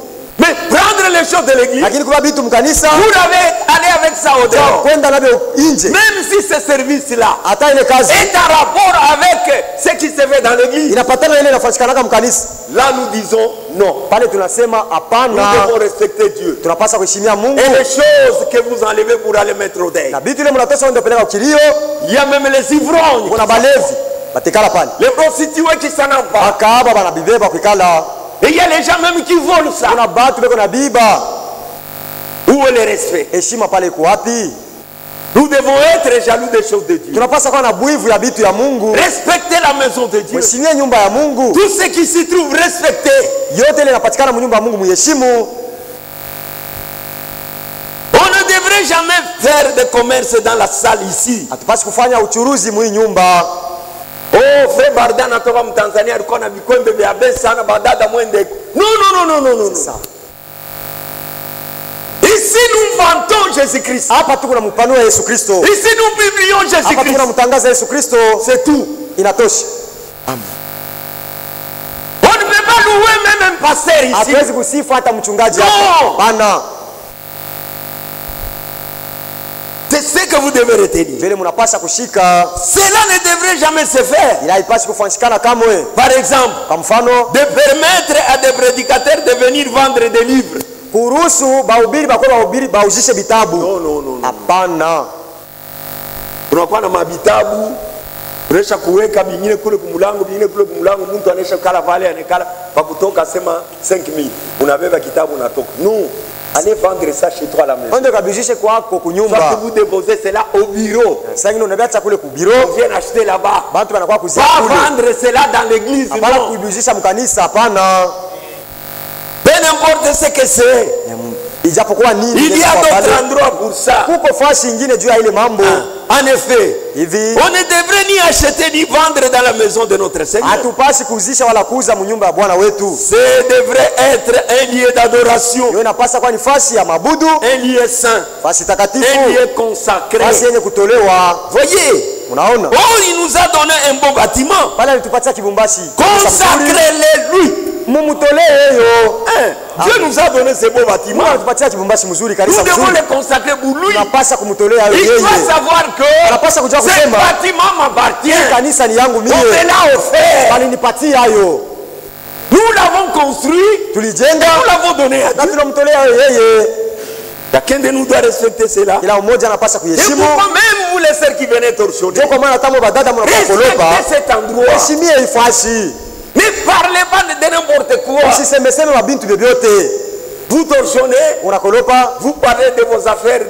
Mais prendre les choses de l'église, Lakini kwa vitu mkanisa vous devez aller avec ça au dehors. kwenda navyo nje. Même si ce service-là Hata ile kazi est en rapport avec ce qui se fait dans l'église, inapatana na ile inafanyikanaka mkanisa. là nous disons non. Pale tunasema Nous hapana. devons respecter Dieu. Tunapaswa kuheshimia Mungu. Et les choses que vous enlevez pour aller mettre au deuil. Na vitu ile mnatosa ndio peleka ukilio. Il y a même les ivrognes, Kuna balevi batekala pale. les prostituées qui s'en emparent. Akaaba banabibeba kuikala. Et il y a les gens même qui volent ça. Kuna batu beko na biba. Où est le respect? Heshima pale iko wapi? Nous devons être jaloux des choses de Dieu. Tunapaswa kuwa na bwivu ya vitu ya Mungu. Respecter la maison de Dieu. Mheshimie nyumba ya Mungu. Tout ce qui s'y trouve, respecter. Yote ile inapatikana mu nyumba ya Mungu muheshimu. On ne devrait jamais faire de commerce dans la salle ici. Hatupasi kufanya uchuruzi mu nyumba. Oh, frère Barda natoka Mtanzania alikuwa na vikombe vya bei sana badada mwende. Non. Ici nous vantons Jésus-Christ. Hapa tuko na mpano wa Yesu Kristo. Ici nous publions Hapa tuko Jésus-Christ. na mtangaza Yesu Kristo. C'est tout. Inatosha. On ne peut pas louer même un pasteur ici. Hatuwezi kusifu hata mchungaji No. hapa. Bana. C'est ce que vous devez retenir. Vile mnapasha kushika. Cela ne devrait jamais se faire. Ila haipasi kufanyikana kamwe. Par exemple, Kwa mfano, de permettre à des prédicateurs de venir vendre des livres. kuruhusu bahubiri bakwe bahubiri bauzishe vitabu. Non. Hapana. Unakuwa na mabitabu unaisha kuweka vingine kule kumulango, vingine kule kumulango, mtu anaisha kala pale anekala pa kutoka sema 5000 unabeba kitabu unatoka. Non, allez vendre ça chez toi à la maison. Onde kabijishe kwako Soit que kunyumba. vous déposez cela au bureau. Sasa ngine unabeacha kule ku On biro. vient acheter là-bas. Bantu banakuwa kuzia Pas kule. vendre cela dans l'église. Hapana Non. kuibujisha mkanisa, hapana. Peu importe ce que c'est. Ijapokuwa nini. Il y a d'autres endroits pour ça. Kuko fasi ingine juu ya ile mambo. En effet, Hivi on ne devrait ni acheter ni vendre dans la maison de notre Seigneur. hatupasi kuzisha wala kuuza mnyumba ya Bwana wetu. Ce devrait être un lieu d'adoration, Hiyo inapasa kuwa ni fasi ya mabudu, un lieu saint, fasi un takatifu, lieu consacré. fasi yenye kutolewa. Voyez, Unaona? oh, il nous a donné un bon bâtiment. Pale alitupatia kibumbashi. Consacrez-le lui. Mumutolee hiyo. Dieu nous a donné ce beau bâtiment. Mungu alitupatia kibumbashi mzuri, Nous kanisa devons mzuri. le consacrer pour lui. Tunapasa kumtolea Il yeye. doit savoir que Anapasa kujua ce kusema bâtiment m'appartient. kanisa ni yangu On me mie. l'a offert. Walinipatia hayo. Nous l'avons construit. Tulijenga Nous l'avons donné à na Dieu. tunamtolea yeye. Chacun de nous doit respecter cela. Kila mmoja anapasa Et kuheshimu. pourquoi même vous les sœurs qui venez torsionner, Ndio kwa maana tamu badada mnakuwa kolopa. respectez cet endroit. Heshimie hii fasi. Ne parlez pas de n'importe quoi. Usisemeseme mabintu vyovyote. Vous torsionnez, Unakolopa, vous parlez de vos affaires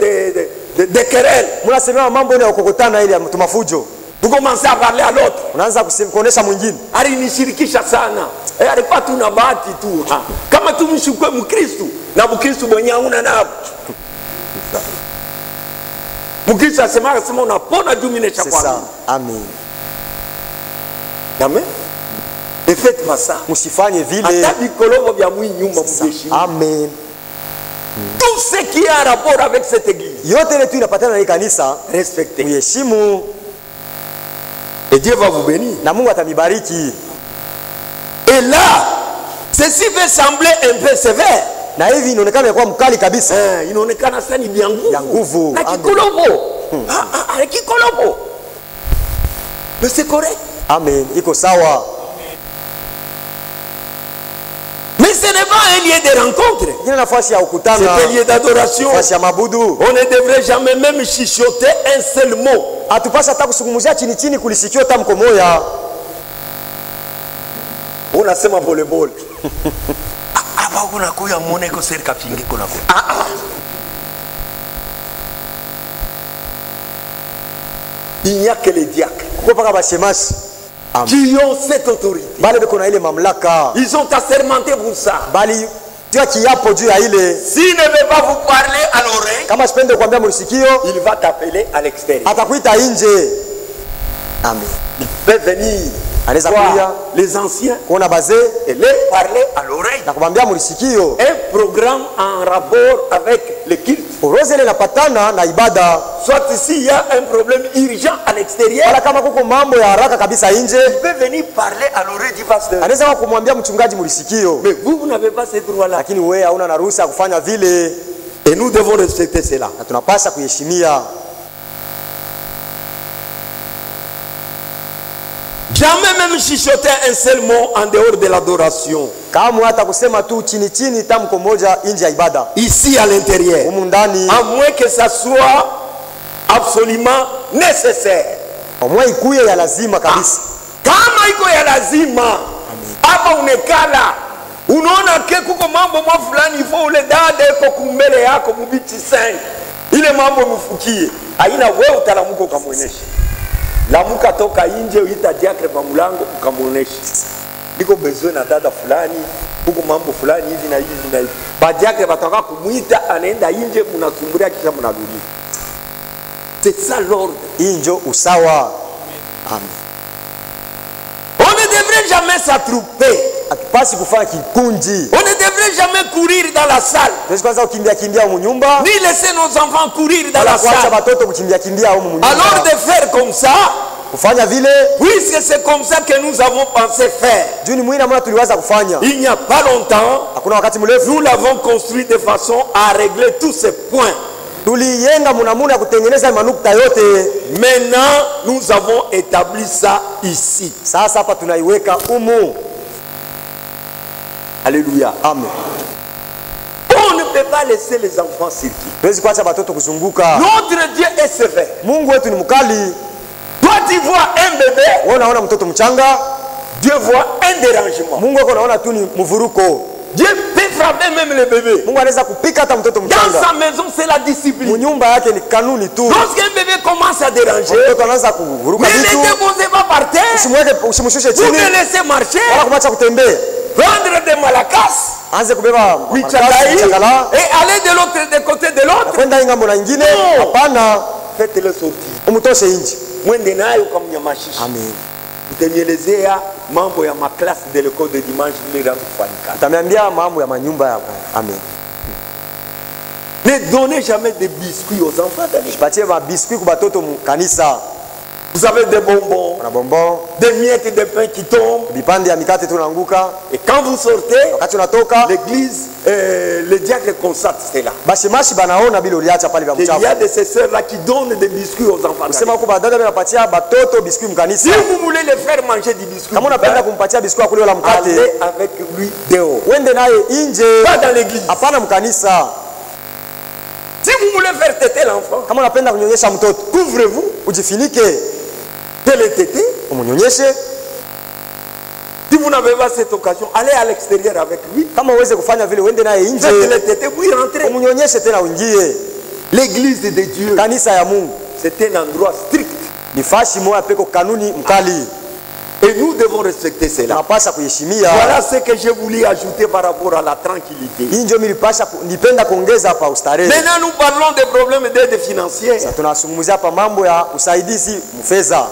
de querelles. mnasemea mambo ya kukokotana ile ya mafujo. Vous commencez à parler à l'autre. Unaanza kuonesha mwingine. Alinishirikisha sana. Alikuwa tu na bahati tu. Kama tu mshukwe Mkristo na Mkristo mwenye hauna nabo. Mkristo asema unapona juu mimi C'est ça. nishakwambia. Amen. Amen. Ne faites pas ça. Msifanye vile. Hata vikolobo vya mwili nyumba C'est ça. mjeshimu. Amen. Tout ce qui a un rapport avec cette église, Yote ile tu inapatana na hii kanisa, respectez. muheshimu Et Dieu va vous bénir. na Mungu atamibariki. Et là, ceci peut sembler un peu sévère. Na hivi inaonekana kuwa mkali kabisa. Inaonekana sasa ni vya nguvu. Ya nguvu. Na Amen. kikolobo. Kikolobo. Mais c'est correct. Amen. Iko sawa. Mais ce n'est pas un lieu de rencontre. Ingine nafasi ya C'est ukutana, un lieu d'adoration. nafasi ya mabudu. On ne devrait jamais même chuchoter un seul mot. Atupasa hata kusungumzia chini chini kulisikio tamko moya. Unasema volleyball. Aba kuna kuya muone ko serika pingi kuna ko. Il n'y a que les diacres Kuko paka bashemashi. qui ont cette autorité. Bale beko na ile mamlaka. Ils ont assermenté pour ça. Bali tia kiapo juu ya ile. S'il ne veut pas vous parler à l'oreille, Kama sipende kuambia mlisikio, il va t'appeler à l'extérieur. atakuita nje. Amen. Il peut venir Anaweza voir kuja les anciens kuona bazee et leur parler à l'oreille. na kumwambia mlisikio. Un programme en rapport avec le culte. Oroza ile napatana na ibada. Soit ici il y a un problème urgent à l'extérieur, Wala kama kuko mambo ya haraka kabisa nje, il peut venir parler à l'oreille du pasteur. anaweza kumwambia mchungaji mlisikio. Mais vous n'avez pas ce droit-là. Lakini wewe hauna na ruhusa ya kufanya vile, Et nous devons respecter cela. na tunapaswa kuheshimia. Jamais même chuchoter un seul mot en dehors de l'adoration. Kama hata kusema tu chini chini tamko moja nje ya ibada. Ici à l'intérieur. Humu ndani, À moins que ça soit absolument nécessaire. omwe ikuye ya lazima kabisa. Kama iko ya lazima, hapa unekala unaona ke kuko mambo mwa fulani ifo ule dada iko kumbele yako mubiti 5 ile mambo mfukie haina wewe utalamuka ukamwonyesha. Lamuka toka nje uita diakre pa mlango ukamwonyesha. Niko besoin na dada fulani huko mambo fulani hivi na hivi na hivi. Badiakre bataka kumuita anaenda nje mnasumbulia kisha mnarudi. C'est ça l'ordre. Hii njo usawa. Amen. On ne devrait jamais s'attrouper. Hatupasi kufanya kikundi. On ne devrait jamais courir dans la salle. Tuwezi kwanza kukimbia kimbia humu nyumba, Ni laisser nos enfants courir dans wala la kuacha salle. watoto kukimbia kimbia humu nyumba. Alors de faire comme ça, Kufanya vile, puisque c'est comme ça que nous avons pensé faire. juu ni mwina mwana tuliwaza kufanya. Il n'y a pas longtemps, Hakuna wakati mrefu nous l'avons construit de façon à régler tous ces points. tuliyenga munamuna ya kutengeneza manukta yote. Maintenant, nous avons établi ça ici. Sasa hapa tunaiweka umu. Alléluia. Amen. On ne peut pas laisser les enfants circuler. Tuwezi kuacha watoto kuzunguka. Notre Dieu est sévère. Mungu wetu ni mkali. Toi, tu vois un bébé, Wewe unaona mtoto mchanga, Dieu voit un dérangement. Mungu wako unaona tu ni mvuruko. Dieu peut frapper même le bébé. Mungu anaweza kupika hata mtoto Dans mchanga. sa maison, c'est la discipline. Munyumba yake ni kanuni tu. Lorsqu'un bébé commence à déranger, Mtoto anaanza kuvuruka ne le vitu, déposez pas par terre. usimweke usimshushe Vous chini le laissez marcher, wala kumwacha kutembea. prendre des malacas, Anze kubeba michagaï, chakala et aller de l'autre de côté de l'autre. kwenda ingambo na ingine. No. Hapana, Faites-le sortir. umtoshe nje. Mwende nayo ukamnyamashisha. Amen. Utanielezea mambo ya maklasi de l'école de dimanche vile kufanyika. Utamiambia mambo ya manyumba yako. Amen. Ne donnez jamais de biscuits aux enfants. Patie mabiskuit kwa batoto mu kanisa. Vous avez des bonbons, Kuna bonbon, des miettes de pain qui tombent. vipande ya mikate tunaanguka. Et quand vous sortez, Wakati unatoka, l'église, le diacre constate cela. bashemashi banaona bila uliacha pale vya Et il y a mchafu. de ces sœurs-là qui donnent des biscuits aux enfants. Kusema huko badada wanapatia batoto biskuit Si mkanisa. vous voulez les faire manger du biscuit, Kama unapenda kumpatia biskuit akule wala mkate, allez avec lui dehors. wende naye nje. Pas dans l'église. Hapana mkanisa. Si vous voulez faire téter l'enfant, Kama unapenda kunyonyesha mtoto, couvrez-vous, ujifinike, le téter. umunyonyeshe. Si vous n'avez pas cette occasion, allez à l'extérieur avec lui. Kama uweze kufanya vile, wende naye Faites nje, le téter, puis rentrez. umunyonyeshe tena uingie. L'église de Dieu, Kanisa ya Mungu c'est un endroit strict. ni fashi moja peko kanuni mkali. Et nous devons respecter cela. Tunapasha kuheshimia. Voilà ce que je voulais ajouter par rapport à la tranquillité. Hii ndio nipenda kuongeza hapa ustarehe. Maintenant, nous parlons des problèmes d'aide financière. Sasa tunazungumzia hapa mambo ya usaidizi mfedha.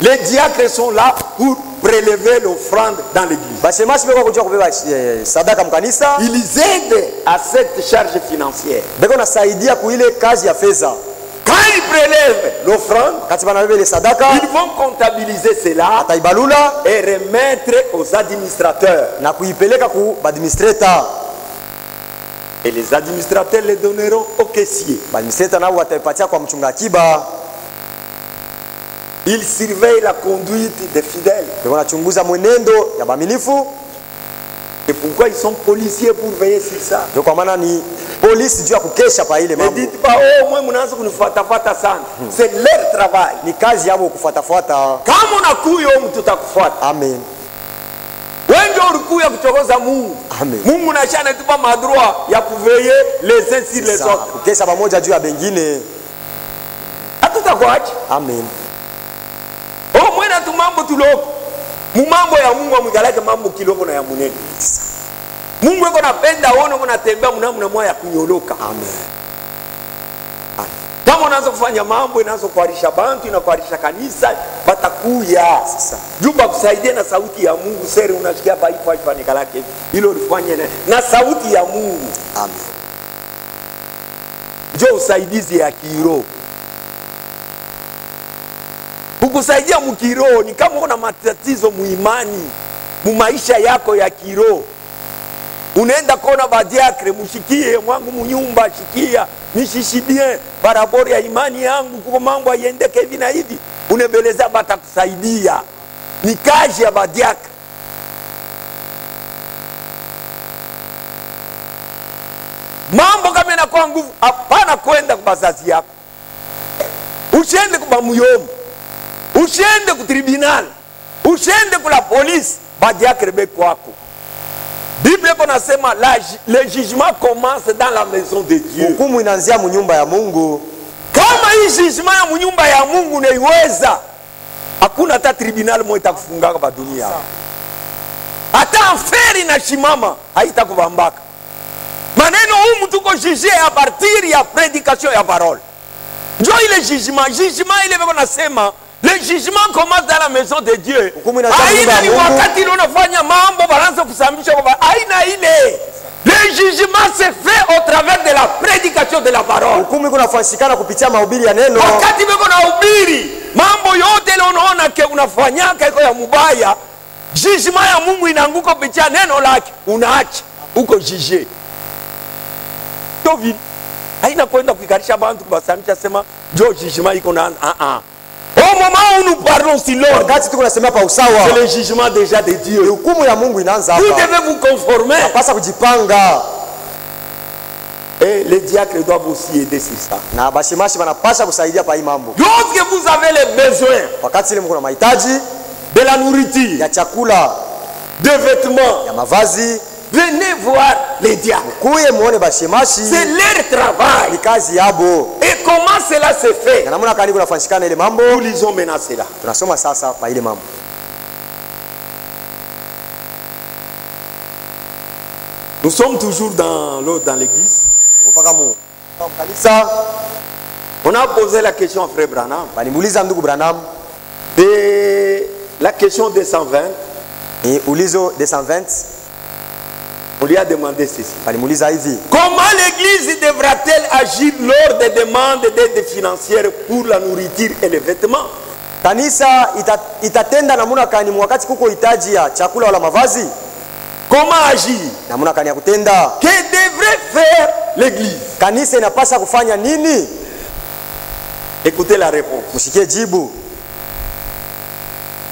Les diacres sont là pour prélever l'offrande dans l'église. Bashemashi beko kujua kubeba sadaka mkanisa. Ils aident à cette charge financière. Beko nasaidia kuile kazi ya fedha. Quand ils prélèvent l'offrande, Kati banabeba ile sadaka, ils vont comptabiliser cela ataibalula et remettre aux administrateurs. na kuipeleka ku administrator. Et les administrateurs les donneront au caissier. Administrator nao wataipatia kwa mchunga akiba. Ils surveillent la conduite des fidèles. Beko nachunguza mwenendo ya baminifu. Et pourquoi ils sont policiers pour veiller sur ça? Ndio kwa maana ni polisi juu ya kukesha pa ile Ne mambo. dites pas, oh, moi, mnaanza kunifuatafuata sana. C'est leur travail. Ni kazi yao kufuatafuata. Kama unakuya mtu tutakufuata. Amen. Wengi ulikuya kuchokoza Mungu. Amen. Mungu nashana tupa madroit ya kuveiller les uns sur les autres. Kukesha pamoja juu ya bengine. Hatutakuacha. Amen. Oh, mwena tu mambo tuloko. Mumambo ya Mungu amugalake mambo kiloko na ya munene. Mungu yuko napenda aone unatembea mnamna moya ya kunyoloka. Amen. Kama unaanza kufanya mambo inaanza kuharisha bantu, inakuharisha kanisa, batakuya sasa. Juba kusaidia na sauti ya Mungu, seri unasikia haifa ifanyika lake. Hilo lifanye na sauti ya Mungu. Amen. Jo usaidizi ya kiroho. Kukusaidia mkiroho ni kama una matatizo muimani, mu maisha yako ya kiroho. Unaenda kona badiakre, mushikie mwangu munyumba, shikia nishishidie barabara ya imani yangu, kwa mambo aiendeke hivi na hivi, unebeleza batakusaidia. Ni kazi ya badiakre. Mambo kama inakuwa nguvu, hapana kwenda kwa bazazi yako, usiende kwa muyomo, usiende ku tribunal, usiende kwa polisi, badiakre beko wako. Bible konasema le jugement commence dans la maison de Dieu. Hukumu inaanzia munyumba ya Mungu. Kama hii jugement ya munyumba ya Mungu naiweza, hakuna hata tribunal moja itakufungaka kwa dunia. Hata aferi na shimama haitakubambaka. Maneno humu tuko juge à partir ya prédication ya parole. Ndio ile jugement ile beko nasema le jugement commence dans la maison de Dieu. Aina ni wakati unafanya mambo balanza kusambisha kwa aina ile. Le jugement se fait au travers de la prédication de la parole. Hukumu iko nafanyikana kupitia mahubiri ya neno. Wakati beko na hubiri, mambo yote ile unaona ke unafanyaka iko ya mubaya, jugement ya Mungu inaanguka kupitia neno lake, unaacha uko jugé. Tovi haina kwenda kuikarisha bantu kubasamisha sema jo jugement iko na au moment où nous parlons si l'ordre, wakati tuko nasema pa usawa, c'est le jugement déjà de Dieu. Hukumu ya Mungu inaanza hapa. Vous devez vous conformer. Napasa kujipanga. Et les diacres doivent aussi aider sur ça. Na bashimashi banapasha kusaidia pa hii mambo. Lorsque vous avez les besoins, wakati ile mko na mahitaji de la nourriture, ya chakula, de vêtements, ya mavazi, venez voir les diacres. Kuye muone bashimashi. C'est leur travail. Ni kazi yabo. Et comment cela se fait? Na namna gani kunafanyikana ile mambo? Nous lisons maintenant cela. Tunasoma sasa pa ile mambo. Nous sommes toujours dans l'église. On a posé la question à Frère Branham. Et la question 220. Et ulizo 220. On lui a demandé ceci. Comment l'église devra-t-elle agir lors des demandes d'aide financière pour la nourriture et les vêtements? Kanisa itatenda namuna kani wakati kuko hitaji ya chakula wala mavazi? Comment agir? Namuna kani ya kutenda? Que devrait faire l'église? Kanisa inapaswa kufanya nini? Écoutez la réponse. Msikie jibu.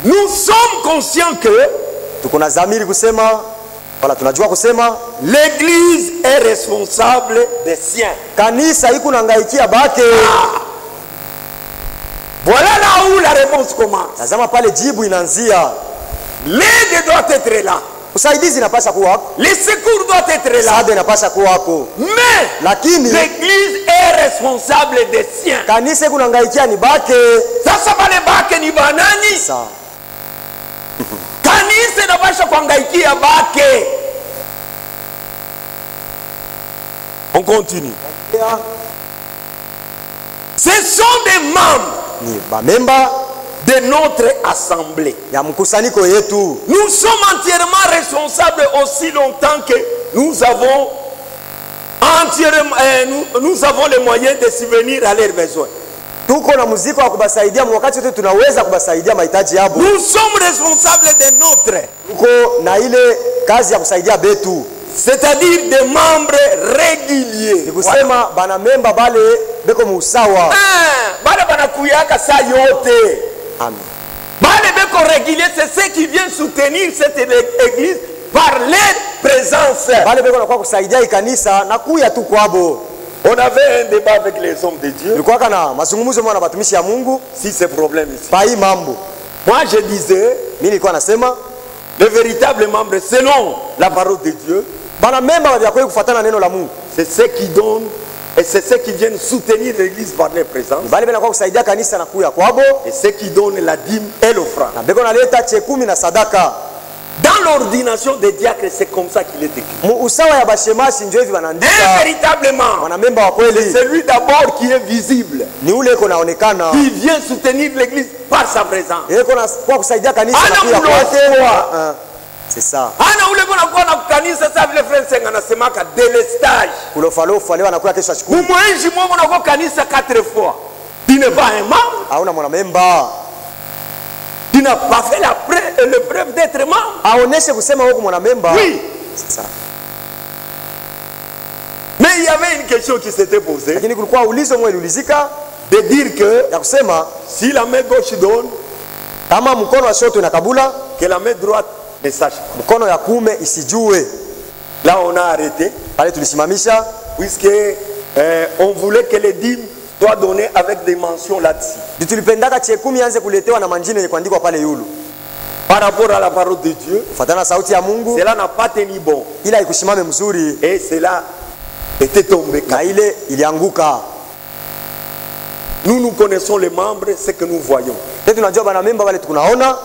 Nous sommes conscients que tuko na dhamiri kusema wala tunajua kusema l'église est responsable des siens. Kanisa iko nangaikia bake. Voilà là où la réponse commence. Tazama pale jibu inaanzia. L'aide doit être là. Usaidizi inapaswa kuwa hapo. Les secours doivent être là. Saada inapaswa kuwa hapo. Mais lakini l'église est responsable des siens. Kanisa iko nangaikia ni bake. Sasa bale bake ni banani? Sawa. Kanisa inapaswa kuangaikia bake. On continue. Ce sont des membres ni bamemba de notre assemblée. Ya mkusanyiko yetu. Nous sommes entièrement responsables aussi longtemps que nous avons nous avons les moyens de subvenir à leurs besoins. Tuko na muziko wa kubasaidia wakati wote tunaweza kubasaidia mahitaji yao. Nous sommes responsables de notre. Tuko na ile kazi ya kusaidia betu. C'est-à-dire des membres réguliers. Ni kusema bana memba bale beko musawa. Bale bana kuyaka saa yote. Amen. Bale beko régulier, c'est ceux qui viennent soutenir cette église par l'aide présence. Bale beko nakuwa kusaidia ikanisa na kuya tu kwabo. On avait un débat avec les hommes de Dieu. Tulikuwa kana mazungumzo mwana batumishi ya Mungu Si ces problèmes ici. pa hii mambo. Moi je disais, Mimi nilikuwa nasema les véritables membres selon la parole de Dieu, bana memba wa kweli kufuatana neno la Mungu. c'est ceux qui donnent et c'est ceux qui viennent soutenir l'église par leur présence. Bale beko nakuwa kusaidia kanisa na kuya kwabo. Et ceux qui donnent la dîme et l'offrande. Na beko naleta chekumi na sadaka. Dans l'ordination des diacres, c'est comme ça qu'il est écrit. Mu usawa ya bashemashi ndio hivi wanaandika. Véritablement, Mwana memba wa kweli c'est lui d'abord qui est visible, ni ule iko naonekana. qui vient soutenir l'église par sa présence. Yeko na kwa kusaidia kanisa na Ana kuya kwake. mloswa. C'est ça. Ana ule kuna kwa na kanisa sasa vile frère Senga anasemaka délestage. Kulofalofa leo anakuwa kesho ashukuru. Mumwenji mwangu na kwa kanisa 4 fois. Tu n'es pas un membre, Hauna mwana memba. tu n'as pas fait le preuve d'être membre. Aoneshe kusema wewe mwana memba. Oui, C'est ça. mais il y avait une question qui s'était posée, Lakini kulikuwa ulizo mwe ulizika de dire que ya kusema si la main gauche donne, kama mkono wa shoto inakabula, que la main droite ne sache pas. mkono ya kume isijue. Là on a arrêté, Pale tulisimamisha puisque on voulait que les dîmes soient données avec des mentions là-dessus. tulipendaka chekumi anze kuletewa na manjine yenye kuandikwa pale yulu. Par rapport à la parole de Dieu, Kufuatana na sauti ya Mungu cela n'a pas tenu bon. ila ikushimame mzuri Et cela était tombé. na ile ilianguka. Nous connaissons les membres, ce que nous voyons. Sisi tunajua bana memba wale tunaona.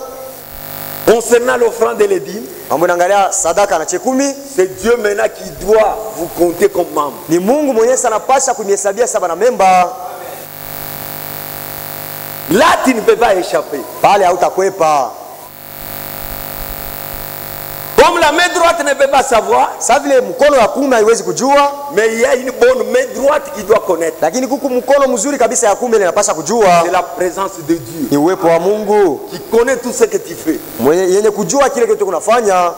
Concernant l'offrande et les dîmes, Mambo naangalia sadaka na chekumi, c'est Dieu maintenant qui doit vous compter comme membre. ni Mungu mwenyewe sana pasha kunihesabia saba na memba. Là, tu ne peux pas échapper. Pale hautakwepa. Comme la main droite ne peut pas savoir, Sasa vile mkono ya kume haiwezi kujua, mais il y a une bonne main droite qui doit connaître. lakini kuku mkono mzuri kabisa ya kume ile inapasha kujua. C'est la présence de Dieu Ni uwepo wa Mungu qui connaît tout ce que tu fais. mwenye yenye kujua kile kitu kunafanya.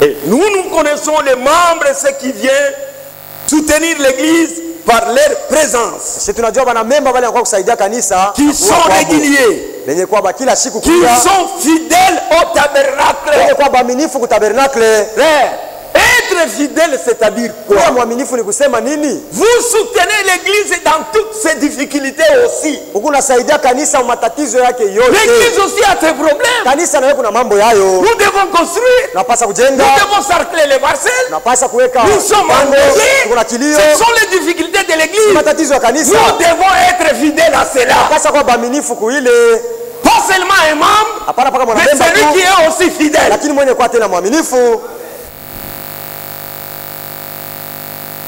Et nous connaissons les membres, ceux qui viennent soutenir l'église par leur présence, Sisi tunajua bana memba wale wanakuwa kusaidia kanisa qui sont réguliers, lenye kwamba kila siku qui kuja, sont fidèles au lenye tabernacle. kwa baaminifu kutabernakle. Frère, être fidèle, c'est-à-dire Kwa quoi? mwaminifu ni kusema nini? Vous soutenez l'église dans toutes ses difficultés aussi. Huku nasaidia kanisa matatizo yake yote. L'église aussi a ses problèmes. Kanisa nawe kuna mambo yayo. Nous devons construire, Napasa nous kujenga, devons sarcler les parcelles. napasa kuweka Nous sommes mpango, engagés. kuna kilio, Ce sont les difficultés de l'église. matatizo ya Nous kanisa. devons être fidèles à cela. Napasa kuwa baaminifu kuile. Pas seulement un membre, Hapana paka mais mwanamemba celui qui tu, est aussi fidèle. lakini mwenye kwa tena mwaminifu.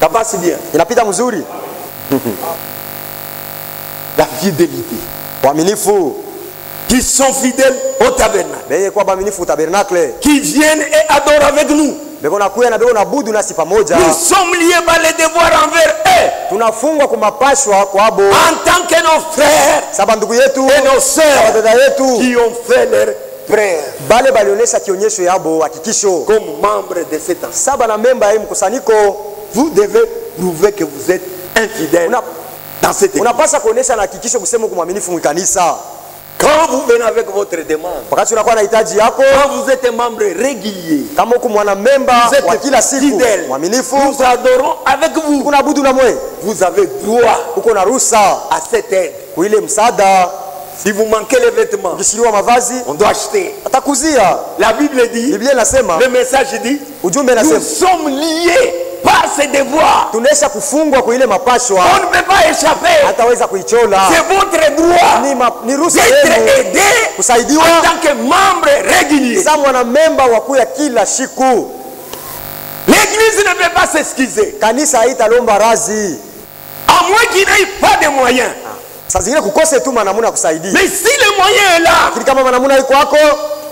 Ça passe bien. Inapita mzuri. La fidélité. Mwaminifu. Qui sont fidèles au tabernacle. Benye kwa baaminifu tabernakle. Qui viennent et adorent avec nous. Beko nakuya na beko nabudu nasi pamoja. Nous sommes liés par les devoirs envers eux. Tunafungwa kumapashwa kwa abo. En tant que nos frères Saba ndugu yetu, et nos sœurs dada yetu, qui ont fait leur prière bale balionyesha kionyesho yabo hakikisho. comme membres de cet ensemble. Saba na memba ya mkusanyiko, Vous devez prouver que vous êtes infidèles dans cette église. unapasa kuonesha na hakikisho kusema uko mwaminifu mwikanisa. Quand vous venez avec votre demande, Wakati unakuwa na hitaji yako, quand vous êtes un membre régulier, kama uko mwana memba vous êtes wa kila siku fidèle, mwaminifu, nous adorons avec vous. unaabudu na mwe, Vous avez droit uko na ruhusa à cette aide. kuile msaada. Si vous manquez les vêtements, Ukishiriwa mavazi on doit acheter. atakuzia. La Bible dit, Biblia inasema, le message dit, ujumbe nous inasema sommes liés par ces devoirs. tunesha kufungwa kuile mapashwa, On ne peut pas échapper. hataweza kuichola. C'est votre droit Ni ruhusa d'être yenu aidé kusaidiwa en tant que membre régulier. sa mwana memba wa kuya kila siku. L'église ne peut pas s'excuser, Kanisa haitalomba razi, à moins qu'il n'ait pas de moyens. saa zingine kukose tu manamuna kusaidia, Mais si le moyen est là, lakini kama manamuna iko wako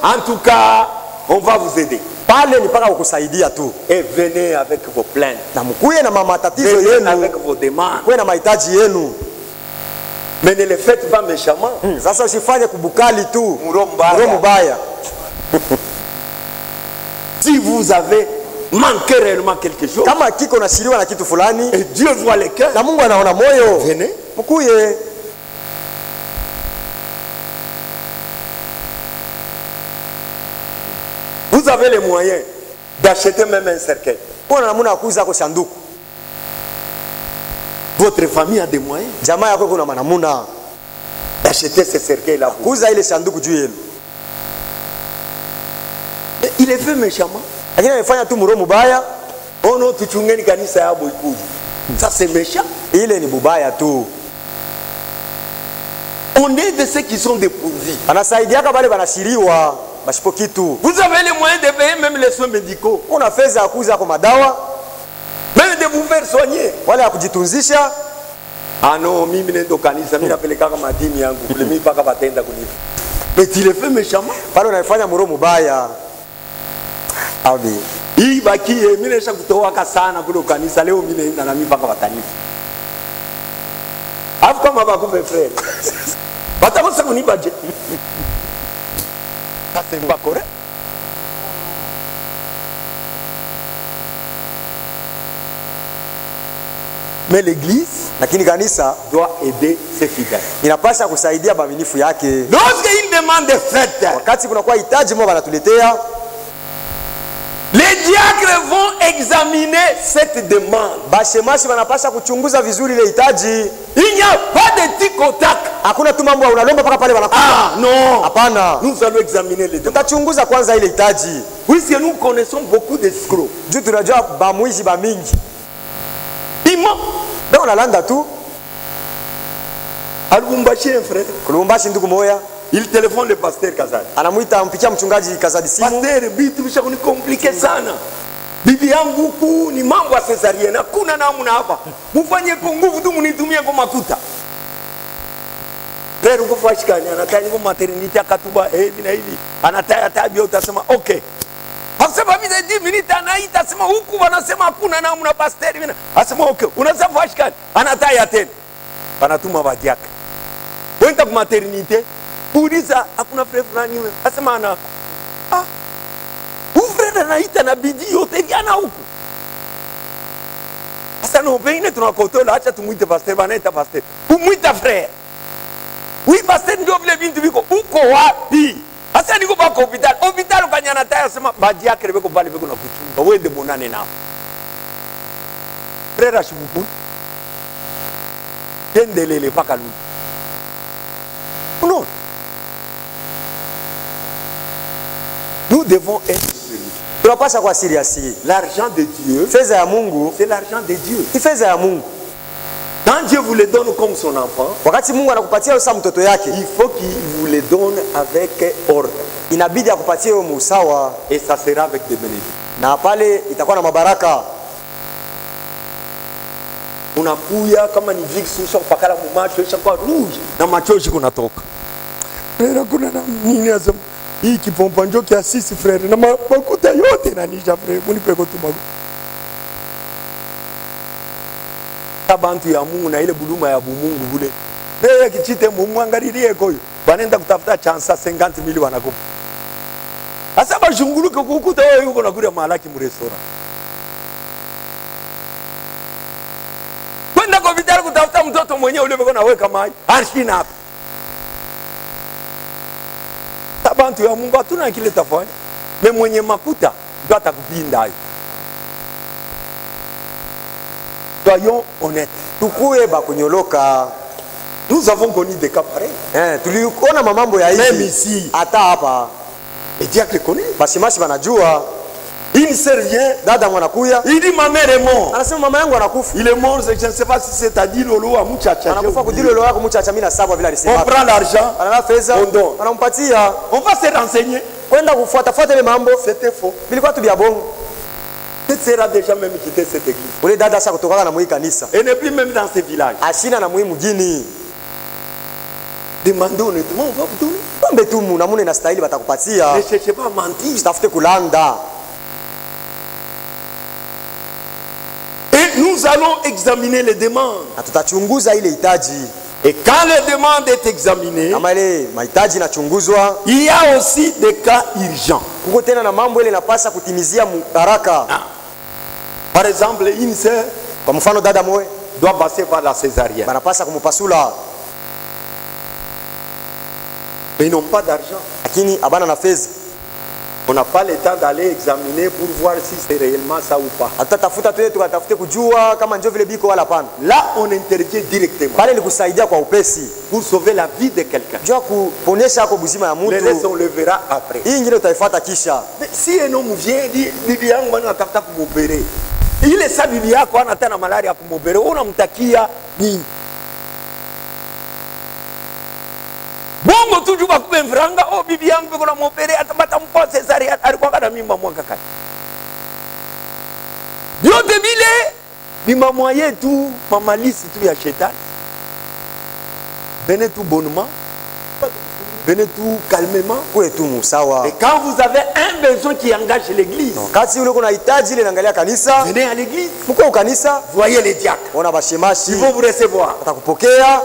en tout cas, on va vous aider. pale ni paka kukusaidia tu, Et venez avec vos plaintes. na mkuye na matatizo Venez yenu, avec vos demandes. kuwe na mahitaji yenu. Mais ne le faites pas méchamment. Sasa usifanye kubukali tu, Muro mbaya. roho mubaya. Si vous avez manqué réellement quelque chose, Kama kiko nashiriwa na kitu fulani et Dieu voit les cœurs, na Mungu anaona moyo, venez. mkuye. Vous avez les moyens. d'acheter même un cercueil. Kuna namuna ya kuuza kwa sanduku. Votre famille a des moyens Jamaa yako kuna manamuna d'acheter ce cercueil-là. kuuza ile sanduku juu yenu. Il est fait méchamment. Lakini amefanya tu muro mubaya. Oh non, tuchungeni kanisa yabo ikuzi. Ça c'est méchant. Ile ni bubaya tu. On est de ceux qui sont dépourvus. Anasaidiaka bale banashiriwa bashipo kitu. Vous avez les moyens de payer même les soins médicaux, Una fedha ya kuuza kwa madawa, même de vous faire soigner. wale ya kujitunzisha. Ah non, mimi nendo kanisa, mimi napeleka kama madini yangu, kule mimi paka batenda kunipa. Mais tu le fais méchamment. Pale unaifanya muro mubaya. Abi. Hii bakie, mimi nesha kutoka sana kule kanisa, leo mimi naenda na mimi paka batanipa. Afu kama bakupe frère. Batakosa kunipa je. Ça c'est pas correct. Mais l'église Lakini kanisa doit aider ses fidèles. inapasha kusaidia baaminifu yake. Lorsqu'il demande des fêtes, Wakati kuna kwa hitaji mwa banatuletea, les diacres vont examiner cette demande. bashemashi banapasha kuchunguza vizuri ile hitaji. Il n'y a pas de tic au tac. Hakuna tu mambo unalomba paka pale wanakuja. Ah non, Hapana. nous allons examiner les demandes. Tutachunguza kwanza ile hitaji. Puisque nous connaissons beaucoup d'escrocs. Juu tunajua bamwizi ba mingi. Ils mentent. Ndio unalanda tu. À Lubumbashi, un frère, Kulumbashi ndugu moya il téléphone le pasteur Kazadi. anamuita ampikia mchungaji Kazadi simu. Pasteur, bitu bisha kuni compliqué sana. Bibi yangu huku ni mambo ya cesarienne. Hakuna namna hapa. Mufanye kwa nguvu tu munitumie kwa makuta. Frère uko fashikani anataka kwa maternity akatuba hivi na hivi. Anataka tabia utasema okay. Hasema mimi 10 minutes anaita asema huku wanasema hakuna namna pasteur mimi. Asema okay. Unasema fashikani anataka tena. Wanatuma badiaka. Wenda kwa maternity. Uliza hakuna frère fulani wewe. Asema ana frère anaita na bidii yote jana huku. Sasa no pengine tunakotola, acha tumuite pasteur, banaita pasteur. Kumuita frère. Oui pasteur ndio vile vintu viko. Uko wapi? Sasa niko pa hospital. Hospital kanyana taya sema baadhi yake beko pale beko na kuchunga. Wewe ndio monane nao. Frère ashibuku. Tendelele paka lu. Non. Nous devons être sérieux. Tunapasha kwa serious. L'argent de Dieu, Fedha ya Mungu c'est l'argent de Dieu. ni fedha ya Mungu. Quand Dieu vous le donne comme son enfant, Wakati Mungu anakupatia usa mtoto yake, il faut qu'il vous le donne avec ordre. inabidi akupatie wewe usawa, Et ça sera avec des bénédictions. na pale itakuwa na mabaraka. Unakuya kama ni vix usha kupakala mumacho isha kwa rouge na machozi kunatoka. Frère kuna na nini asema hii kipompa njoo kiasisi frère na makuta yote na nisha frère munipe kwa tumago. Bantu ya Mungu na ile buluma ya bumungu bule. Wewe kichite mumwangalilie koyo. Banenda kutafuta chansa 50 milioni wanakupa. Asa bashunguluke kukuta wewe yuko nakula malaki mu restaurant. Kwenda kwa vitali kutafuta mtoto mwenyewe ule beko naweka maji. Arshina hapa. Bantu ya Mungu hatuna kile tafanya. Me mwenye makuta ndio atakupinda hayo. Soyons honnêtes. Tukuwe bakunyoloka. Nous avons connu des cas pareils. Tuliona mamambo ya Même hivi. ici. Hata hapa Et diacre connaît. bashimashi banajua. Une sœur vient, Dada mwanakuya il dit ma mère est morte. anasema mama yangu anakufa. Il est mort, je ne sais pas si c'est à dire Lolo à Mouchacha. Anakufa kudilo leo yako mchacha 17 vile On alisema. prend l'argent, Anana fedha, On donne. anampatia on va se renseigner. kwenda kufuata fuata ile mambo. C'était faux. Bilikuwa tu bya bongo. Cette sœur a déjà même quitté cette église. Ule dada sasa kutoka na mwi kanisa. Elle n'est plus même dans ce village. Ashina na mwi mjini. Demandez honnêtement, on va vous donner. Pombe tu namuna inastahili batakupatia. Ne cherchez pas à mentir. Usitafute kulanda. Et nous allons examiner les demandes. Na tutachunguza ile hitaji. Et quand les demandes est examinée, Kama ile mahitaji inachunguzwa, il y a aussi des cas urgents. kuko tena na mambo ile inapasa kutimizia haraka. Par exemple, une sœur Kwa mfano dada moyo doit passer par la césarienne. banapasa kumupasula, Mais ils n'ont pas d'argent. lakini abana na fedha. On n'a pas le temps d'aller examiner pour voir si c'est réellement ça ou pas. Hatutafuta tu tukatafute kujua kama ndio vile biko wala pana. Là, on intervient directement Pale ni kusaidia kwa upesi. pour sauver la vie de quelqu'un. Jua kuponesha hapo buzima ya Le reste, mtu. on le verra après. Hii nyingine utaifuata kisha. Mais si un homme vient dit bibi yangu anatafuta kumopere, ile sa bibi yako ana tena malaria ya kumopere, unamtakia nini? Bongo tu juba kupe mfranga, oh bibi yangu kuna mopere atabata mpoa cesaria alikuwa kana mimba mwaka kati. Yote bile ni mama yetu, mama lisi tu ya shetani. Venez tout bonnement, venez tout calmement. Kwa tu musawa. Et quand vous avez un besoin qui engage l'église, Wakati ule kuna hitaji ile naangalia kanisa, venez à l'église, mko kanisa, voyez les diacres, ona bashemashi, ils vont vous recevoir. atakupokea.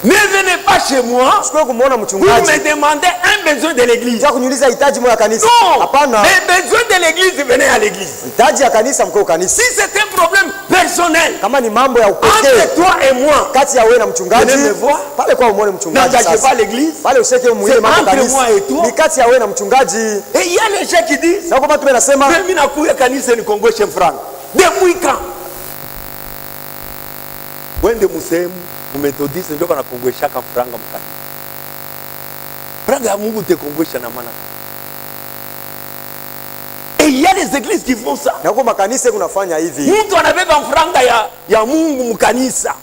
Ne venez pas chez moi Sikuwe kumuona pour mchungaji. me demander un besoin de l'église. Sikuwe kuniuliza hitaji moja kanisa. Non, Hapana. les besoins de l'église, venez à l'église. Hitaji ya kanisa mko kanisa. Si c'est un problème personnel Kama ni mambo ya upekee entre toi et moi, kati ya wewe na mchungaji, Venez me voir. pale kwa umuone mchungaji n'engagez sasa. pas l'église. Pale useke muile C'est mambo entre moi et kanisa. toi. Ni kati ya wewe na mchungaji. Et il y a les gens qui disent, Sasa kama tunasema mimi nakuya kanisa ni Kongo chez Franck. Depuis quand? Wende musemu, umetodisi ndio kana kongwesha franga mkani. Franga ya Mungu te kongwesha na maana. Et il y a des églises qui font ça. na huko makanisa kunafanya hivi. Mtu anabeba franga ya Mungu mkanisa.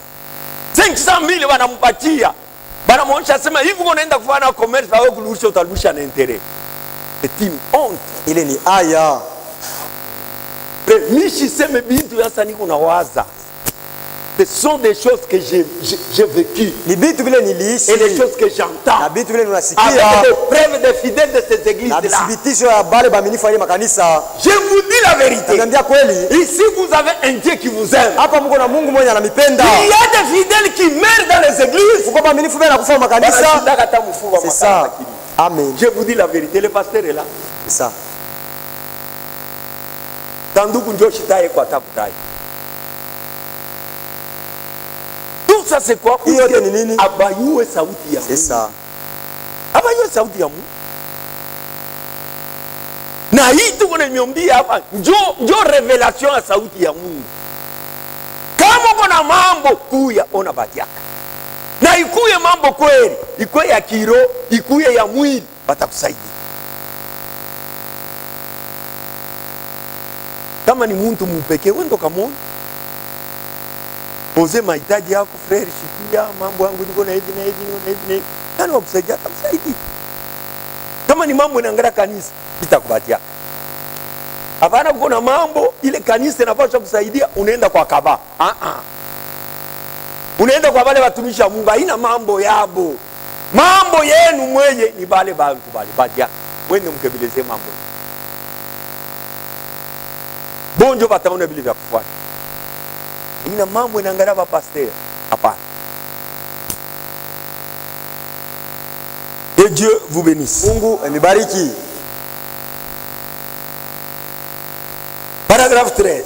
500,000 wanampatia. Banamwonyesha sema hivi unaenda kufanya commerce na wewe kurudisha utarudisha na intérêt. C'est une honte. Ile ni aya. Mishi seme bintu yasa niko nawaza. Ce sont des choses que j'ai vécues Ni vitu vile niliishi et les choses que na j'entends vitu vile avec ninasikia des preuves des fidèles de ces églises na là. vithibitisho ya bale baaminifu wa ile makanisa. Je vous dis la vérité. Naambia kweli, Ici vous avez un Dieu qui vous aime. hapa mko na Mungu mwenye ananipenda. Il y a des fidèles qui meurent dans les églises. Uko baaminifu bale nakufa makanisa. C'est ça. Amen. Je vous dis la vérité, le pasteur est là. C'est ça. Tanduku ndio shitaye kwa takutai. Tout ça c'est quoi? Hiyo yote ni nini? Abayue sauti ya C'est ça. Abayue sauti ya Mungu. Na hii tuko na nimeambia hapa, njo revelation ya sauti ya Mungu. Kama uko na mambo kuya ona badiaka. Na ikuye mambo kweli, ikuye ya kiro, ikuye ya mwili, batakusaidia. Kama ni mtu mpekee wendo kamoni. Poze mahitaji yako frere, shikia mambo yangu niko na hivi na hivi na hivi na hivi. Nani wakusaidia? Atakusaidia. Kama ni mambo inaangalia kanisa, itakubatia. Hapana kuna mambo ile kanisa inapaswa kusaidia, unaenda kwa kaba. Unaenda kwa wale watumishi wa Mungu, haina mambo yabo. Mambo yenu mwenye ni bale bantu bale badia. Wende mkebileze mambo. Bonjo bataona vile vya kufanya. Ina mambo inaangalia ba pasteur. Hapana. Et Dieu vous bénisse. Mungu amibariki. Paragraphe 13.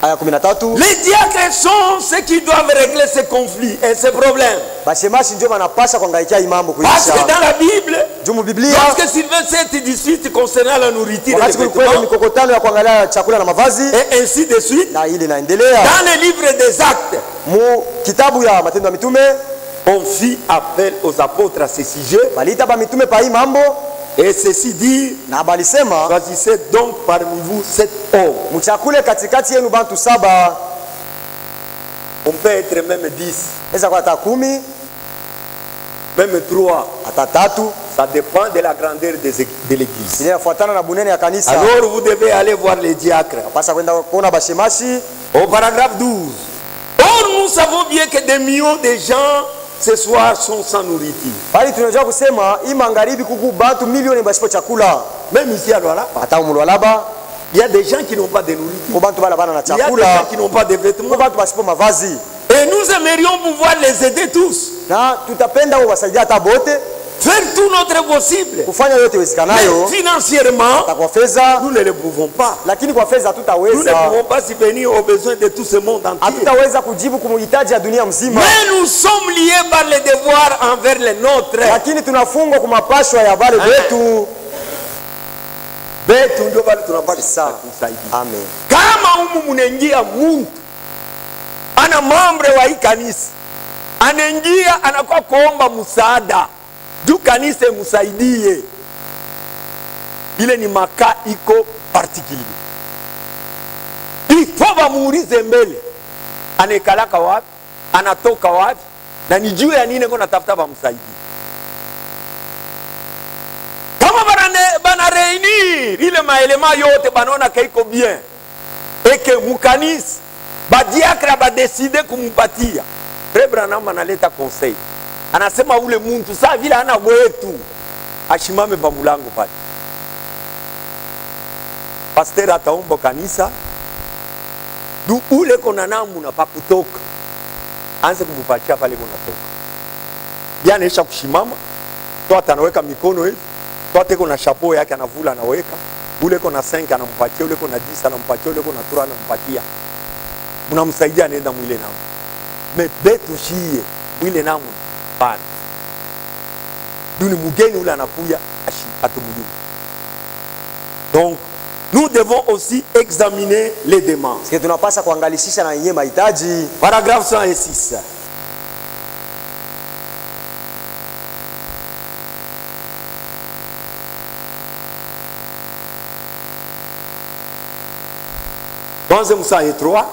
Aya 13. Les diacres sont ceux qui doivent régler ces conflits et ces problèmes. Bashemashi ndio wanapasha kuangaikia hii mambo Parce kuisha. que dans la Bible, Jumu Biblia lorsque Sylvain 7:18 concernant la nourriture et wakati les kulikuwa vêtements, mikokotano ya kuangalia chakula na mavazi et ainsi de suite, na ile inaendelea dans le livre des Actes, mu kitabu ya Matendo ya Mitume, on fit appel aux apôtres à ce sujet. baliita ba mitume pa hii mambo Et ceci dit, na balisema choisissez donc parmi vous 7 hommes. mchakule katikati yenu bantu 7, On peut être même 10, eza kwa hata 10 même 3. hata 3, Ça dépend de la grandeur de l'église. inafuatana na bunene ya kanisa. Alors vous devez aller voir les diacres. Pasa kwenda kuona bashemashi. Au paragraphe 12. Or nous savons bien que des millions de gens ce soir sont sans nourriture. Bali tunajua kusema hii magharibi kuku bantu milioni basipo chakula. Même ici à Lualaba, Hata umulwalaba il y a des gens qui n'ont pas de nourriture. ko bantu bala bana na Il y a des gens chakula. qui n'ont pas de Ko vêtements. bantu basipo mavazi. Et nous aimerions pouvoir les aider tous. Na tutapenda wasaidia hata bote Faire tout notre possible. kufanya yote Mais wezekanayo financièrement, kwa fedha, nous ne le pouvons pas. lakini kwa fedha Nous ne hatutaweza. pouvons pas subvenir aux besoins de tout ce monde entier. Hatutaweza kujibu kumhitaji ya dunia mzima. Mais nous sommes liés par les devoirs envers les nôtres. Lakini tunafungwa kwa mapashwa ya wale wetu. betu ndio bali tunapasha kusaidia. Amen. Kama humu munaingia mtu ana mambre wa hii kanisa, anaingia anakuwa kuomba msaada juu kanisa msaidie, ile ni maka iko particulier. Ifo bamuulize mbele anekalaka wapi, anatoka wapi, na ni juu ya nini kuna tafuta bamsaidie. Kama bana reunir ile maelema yote banaona kaiko bien eke mukanisi badiakra ba decide kumupatia, Branham analeta conseil, anasema ule muntu saa vile ana wetu ashimame pa mulango pale, pastor ataomba kanisa du ule kona namuna pa kutoka anze kumupatia pale kona toka, yani aisha kushimama to atanaweka mikono hivi, to ateko na chapeau yake anavula anaweka, ule kona 5 anampatia, ule kona 10 anampatia, ule kona 3 anampatia, mnamsaidia anaenda mwile namu. Me betu shie mwile namu pana duni mugeni ule anakuya atumujuu. Donc nous devons aussi examiner les demandes. Sisi tunapaswa kuangalisha na yenyewe mahitaji. Paragraphe 106. Dans le Moussa 3.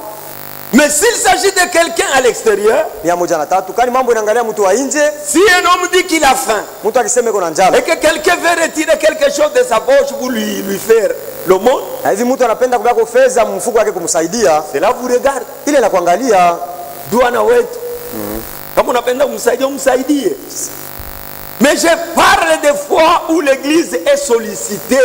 Mais s'il s'agit de quelqu'un à l'extérieur, si un homme dit qu'il a faim et que quelqu'un veut retirer quelque chose de sa poche pour lui faire le monde, cela vous regarde. Mais je parle des fois où l'église est sollicitée.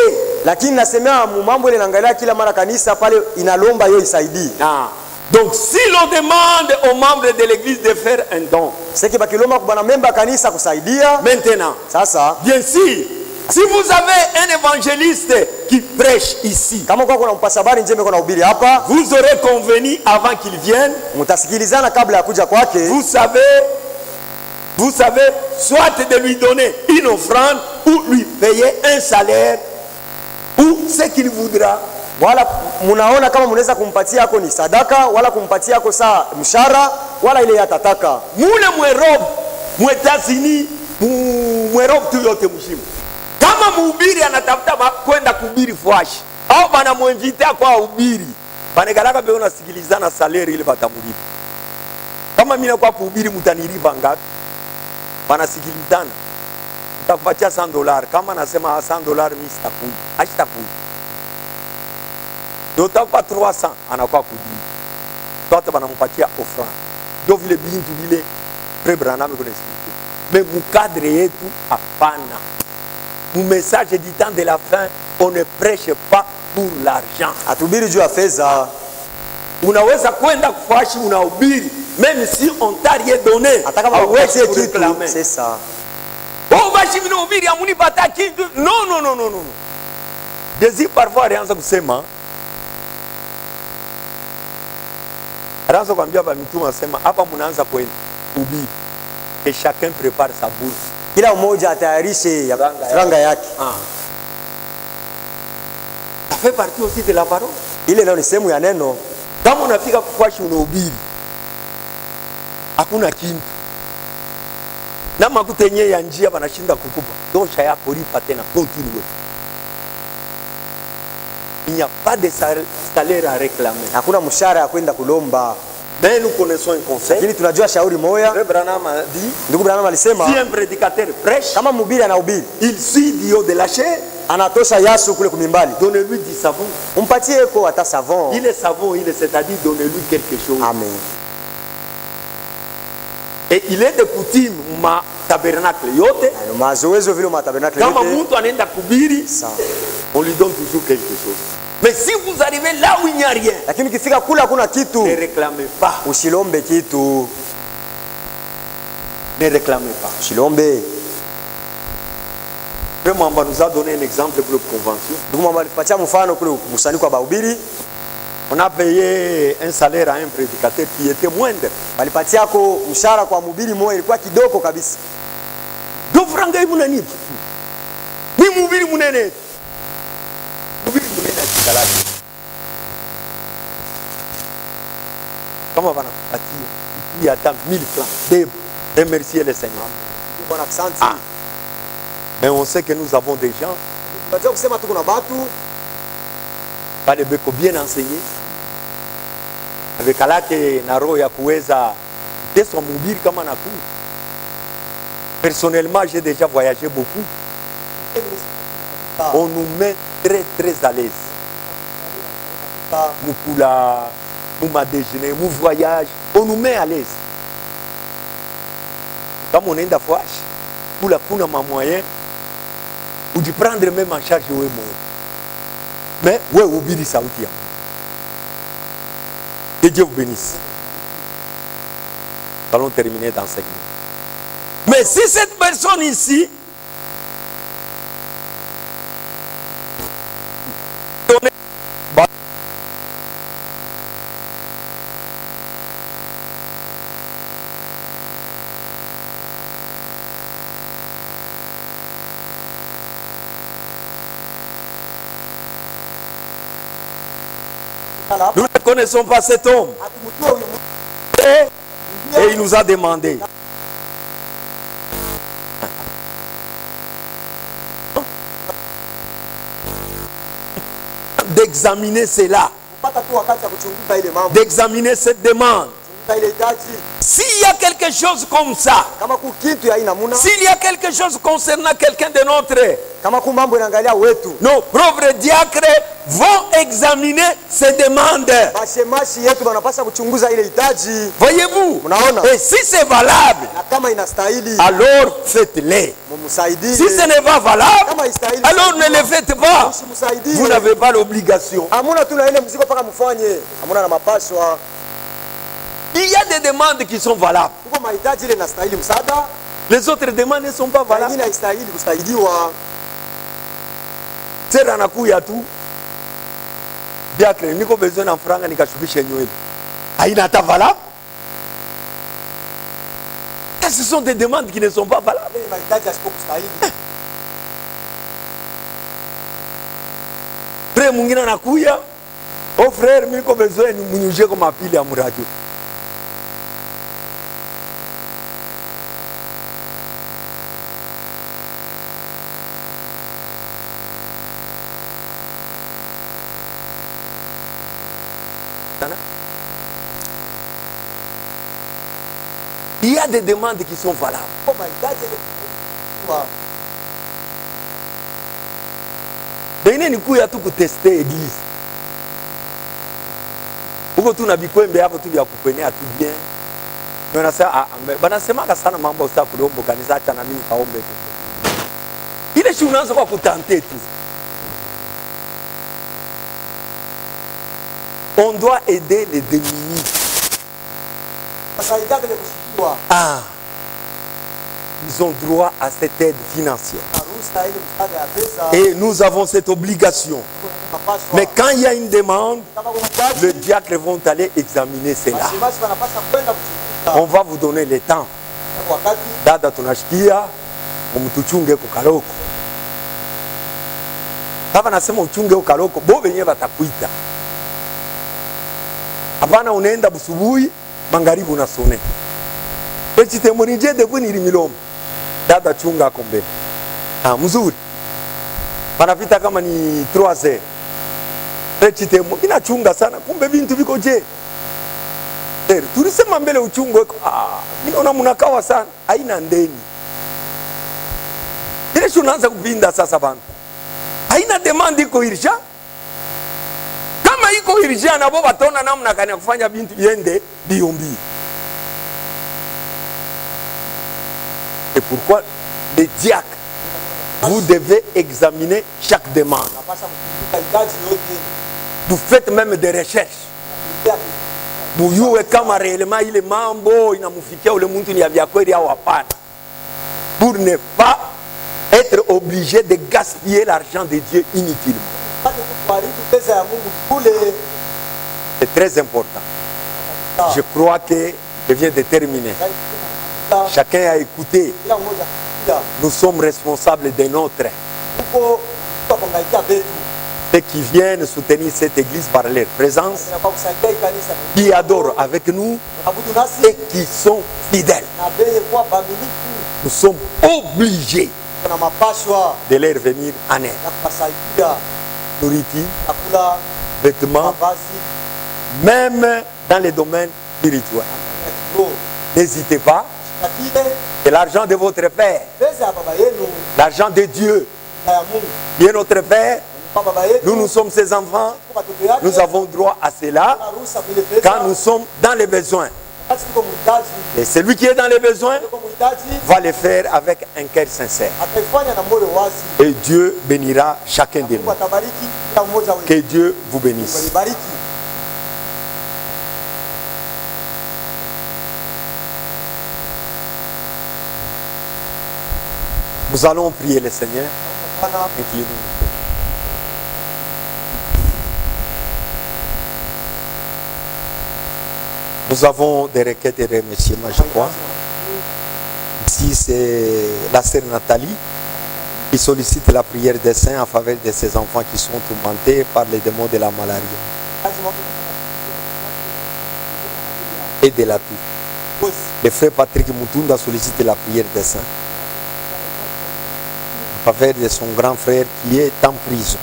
Donc si l'on demande aux membres de l'église de faire un don, maintenant, bien sûr, si vous avez un évangéliste qui prêche ici, vous aurez convenu avant qu'il vienne, vous savez, soit de lui donner une offrande ou lui payer un salaire ou ce qu'il voudra. Wala munaona kama munaweza kumpatia yako ni sadaka wala kumpatia yako saa mshahara wala ile yatataka. Mule mwerobe mwetazini mwerobe tu yote mshima. Kama mhubiri anatafuta kwenda kuhubiri fuashi au bana muinvite kwa uhubiri, banegalaka be unasikilizana salary ile batamulipa. Kama mimi nakuwa kuhubiri mtanilipa ngapi? Banasikilizana. Nitakupatia $100. Kama nasema $100 mimi sitakuja. Ashitakuja. D'autant pas 300 anakuwa kudini. Toi banampatia offrande. Ndio vile bintu vile Frère Branham connaissait. Mais mu cadre yetu hapana. Mu message du temps de la fin, on ne prêche pas pour l'argent. Atubiri juu ya fedha. Unaweza kwenda kufashi unahubiri même si on t'a rien donné. Atakapokupatia kitu, c'est ça. Oh bashi mnahubiri amunipata kitu. Non. Désir parfois alianza kusema Ranzo kwambia ba mitume asema hapa mnaanza kwenda ubiri et chacun prépare sa bourse. Kila mmoja atayarishe franga yake. Ça fait partie aussi de la parole. Ile ndio ni sehemu ya neno. Kama unafika kufashi unahubiri hakuna kintu na makutenye ya njia banashinda kukupa dosha yako lipa tena continue. Il n'y a pas de salaire à réclamer. Hakuna mshahara ya kwenda kulomba. Mais nous connaissons un conseil. Lakini tunajua shauri moja. Frère Branham a dit, ndugu Branham alisema, si un prédicateur prêche, kama mhubiri anahubiri, il suit dio de la chair, anatosha yasu kule kumimbali, donnez-lui du savon. Umpatie ko hata savon. Il est savon, c'est-à-dire donnez-lui quelque chose. Amen. Et il est de coutume ma tabernacle yote. Mazoezo vile ma tabernacle yote. Kama mtu anaenda kubiri, on lui donne toujours quelque chose. Mais si vous arrivez là où il n'y a rien, lakini ukifika kula hakuna kitu, ne réclamez pas. Usilombe kitu. Ne réclamez pas. Usilombe. Frère Mwamba nous a donné un exemple pour la convention. Ndugu Mwamba alipatia mfano kule kusanyiko kwa bahubiri. On a payé un salaire à un prédicateur qui était moindre. Walipatia ko mshahara kwa mhubiri mmoja ilikuwa kidogo kabisa. Do franga hivi munanipa. Ni mhubiri munene. Kama wanakupatia il y a 1000 francs, bébé, remercier le Seigneur. Ah. Mais on sait que nous avons des gens pas de beko bien enseigné avec alake na roho ya kuweza kuteswa mhubiri kama naku. Personnellement, j'ai déjà voyagé beaucoup. On nous met très à l'aise. Mukula, mouma déjeuner, mou voyage, on nous met à l'aise. Comme on est dans la pour la pouna ma moyen, ou de prendre même en charge ouais moi. Mais ouais oublie ça outil. Que Dieu vous bénisse. Nous allons terminer dans 5 minutes. Mais si cette personne ici nous ne connaissons pas cet homme. Et il nous a demandé d'examiner cela, d'examiner cette demande. S'il y a quelque chose comme ça, s'il y a quelque chose concernant quelqu'un de notre, nos pauvres diacres vont examiner ces demandes. Voyez-vous? Et si c'est valable, alors faites-les. Si ce n'est pas valable, alors ne les faites pas. Vous n'avez pas l'obligation. Il y a des demandes qui sont valables. Les autres demandes ne sont pas valables. C'est anakuya tu. Diacre, niko besoin en franga nikashukisha nywele. Haina ta valable. Ce sont des demandes qui ne sont pas valables. Frère mwingine anakuya, oh frère, niko besoin nimunyuje kwa mapili ya mradio. Il y a des demandes qui sont valables. Bengine ni kuya tu kuteste église. Uko tu na bikwembe hapo tu vya kukwenea tu bien. Wanasema banasemaka sana mambo sasa kuomba kanisa, acha na mimi kaombe tu. Ile shi unaanza kwa kutante tu. On doit aider les démunis. Ah, ils ont droit à cette aide financière. Et nous avons cette obligation. Mais quand il y a une demande, les diacres vont aller examiner cela. On va vous donner le temps. Dada tunashikia, mtuchunge kukaloko. Kama nasema uchunge ukaloko, bo wenyewe watakuita. Hapana unaenda busubuhi, magharibi unasone. Pechite murinje de buni milombo. Dada chunga kombe. Ah mzuri. Panapita kama ni 3h. Pechite ina chunga sana, kumbe bintu biko je. Tulisema mbele uchungu naona mnakawa sana, haina ndeni. Ile tunaanza kupinda sasa bana. Haina demand iko irisha. Kama iko irisha na boba tona namna gani kufanya bintu biende biombi. Et pourquoi les diacres, vous devez examiner chaque demande. Vous faites même des recherches. Buyuwe kama réellement ile mambo inamufikia ule mtu ni ya vya kweli au hapana. Pour ne pas être obligé de gaspiller l'argent de Dieu inutilement. C'est très important. Je crois que je viens de terminer. Chacun a écouté. Nous sommes responsables de notre. ceux qui viennent soutenir cette église par leur présence, qui adorent avec nous et qui sont fidèles. Nous sommes obligés de leur venir en aide. Nourriture, vêtements, même dans les domaines spirituels. N'hésitez pas. C'est l'argent de votre Père, l'argent de Dieu, qui est notre Père. Nous sommes ses enfants. Nous avons droit à cela quand nous sommes dans les besoins. Et celui qui est dans les besoins va le faire avec un cœur sincère. Et Dieu bénira chacun de nous. Que Dieu vous bénisse. Nous allons prier le Seigneur. Nous avons des requêtes et des remerciements, je crois. Ici, c'est la sœur Nathalie qui sollicite la prière des saints en faveur de ses enfants qui sont tourmentés par les démons de la maladie et de la toux. Le frère Patrick Mutunda sollicite la prière des saints en faveur de son grand frère qui est en prison.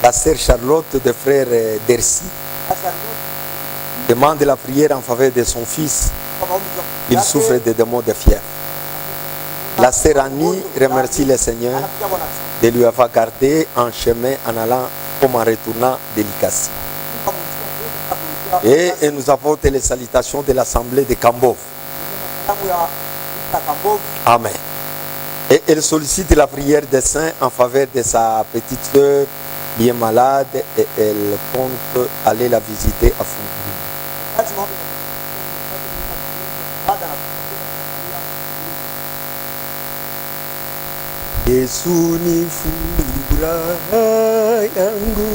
La sœur Charlotte de frère Dercy demande la prière en faveur de son fils. Il souffre de démons de fièvre. La sœur Annie remercie le Seigneur de lui avoir gardé en chemin en allant comme en retournant de l'Ikassi. Et elle nous apporte les salutations de l'assemblée de Kambov. Amen. Et elle sollicite la prière des saints en faveur de sa petite sœur qui est malade et elle compte aller la visiter à Fontaine. Yesu ni furaha yangu.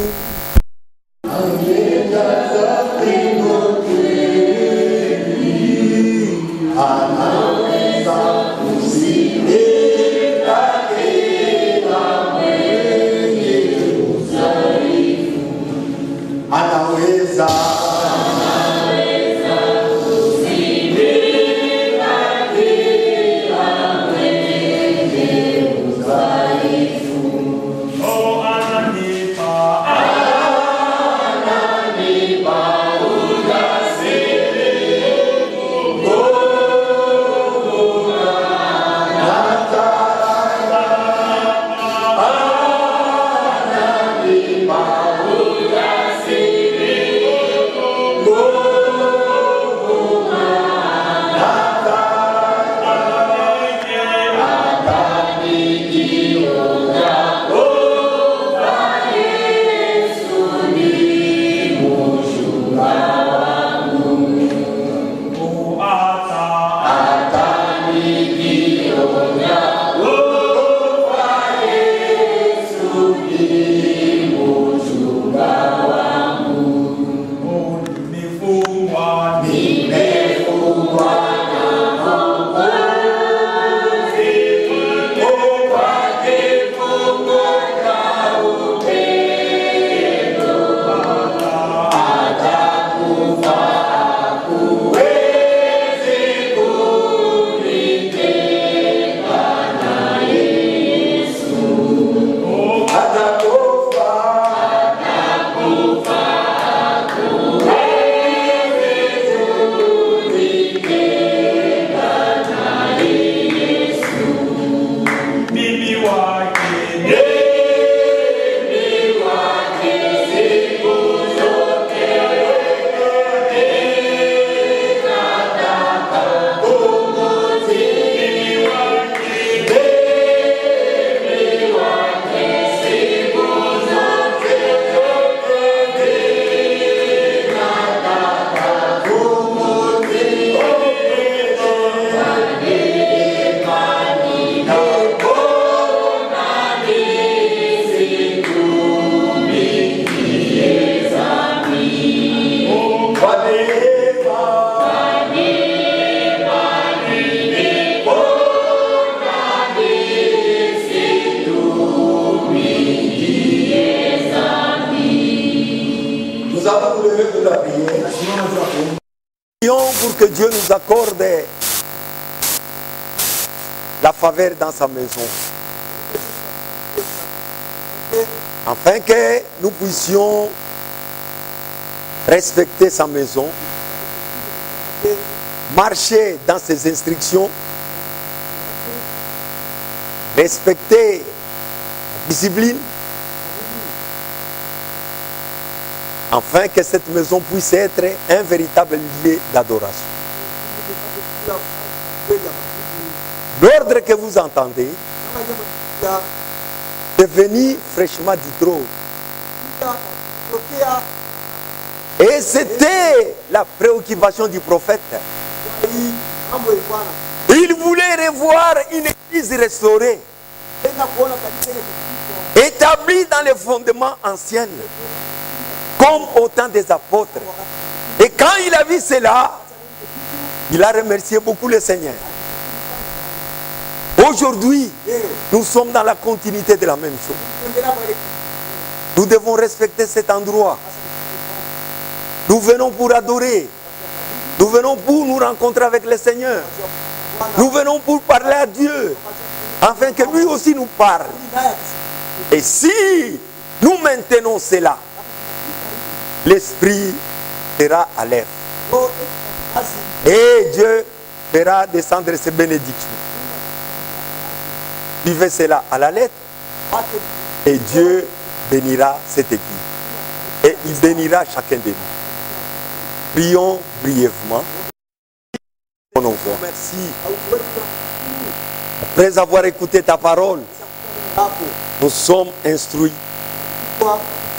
allons nous lever pour la prière. Prions pour que Dieu nous accorde la faveur dans sa maison. Afin que nous puissions respecter sa maison, marcher dans ses instructions, respecter la discipline, afin que cette maison puisse être un véritable lieu d'adoration. L'ordre que vous entendez est venu fraîchement du trône. Et c'était la préoccupation du prophète. Il voulait revoir une église restaurée, établie dans les fondements anciens, comme au temps des apôtres. Et quand il a vu cela, il a remercié beaucoup le Seigneur. Aujourd'hui, nous sommes dans la continuité de la même chose. Nous devons respecter cet endroit. Nous venons pour adorer. Nous venons pour nous rencontrer avec le Seigneur. Nous venons pour parler à Dieu, afin que lui aussi nous parle. Et si nous maintenons cela, l'Esprit sera à l'œuvre. Et Dieu fera descendre ses bénédictions. Vivez cela à la lettre. Et Dieu bénira cette église. Et il bénira chacun de nous. Prions brièvement. Merci. Après avoir écouté ta parole, nous sommes instruits, nous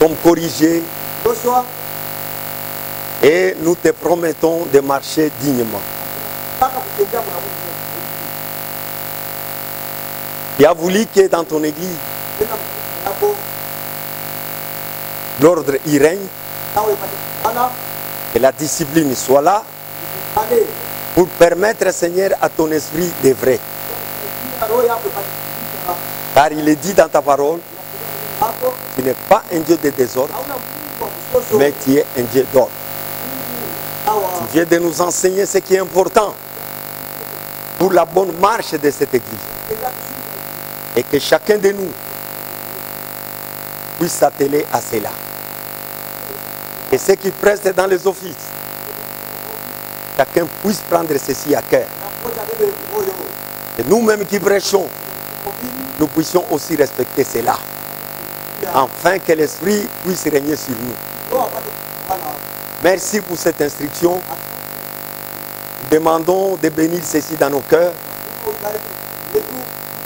sommes corrigés. Et nous te promettons de marcher dignement. Tu as voulu que dans ton église, l'ordre y règne, que la discipline soit là, pour permettre, Seigneur, à ton esprit d'œuvrer. Car il est dit dans ta parole, tu n'es pas un Dieu de désordre, mais tu es un Dieu d'ordre. Tu viens de nous enseigner ce qui est important pour la bonne marche de cette église. Et que chacun de nous puisse s'atteler à cela. Et ceux qui prestent dans les offices, chacun puisse prendre ceci à cœur. Et nous-mêmes qui prêchons, nous puissions aussi respecter cela. Afin que l'Esprit puisse régner sur nous. Merci pour cette instruction. Nous demandons de bénir ceci dans nos cœurs,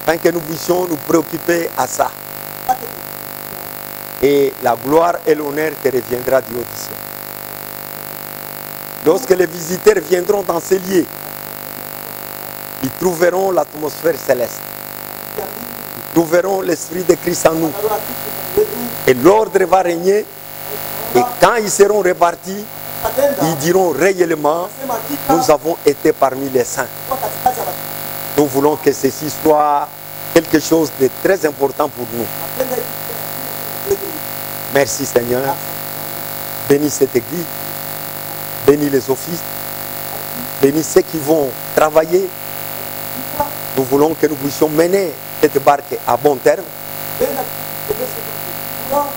afin que nous puissions nous préoccuper à ça. Et la gloire et l'honneur te reviendra du haut du ciel. Lorsque les visiteurs viendront dans ces lieux, ils trouveront l'atmosphère céleste. Ils trouveront l'Esprit de Christ en nous. Et l'ordre va régner. Et quand ils seront répartis, ils diront réellement, nous avons été parmi les saints. Nous voulons que ceci soit quelque chose de très important pour nous. Merci Seigneur. Bénis cette église. Bénis les offices. Bénis ceux qui vont travailler. Nous voulons que nous puissions mener cette barque à bon terme.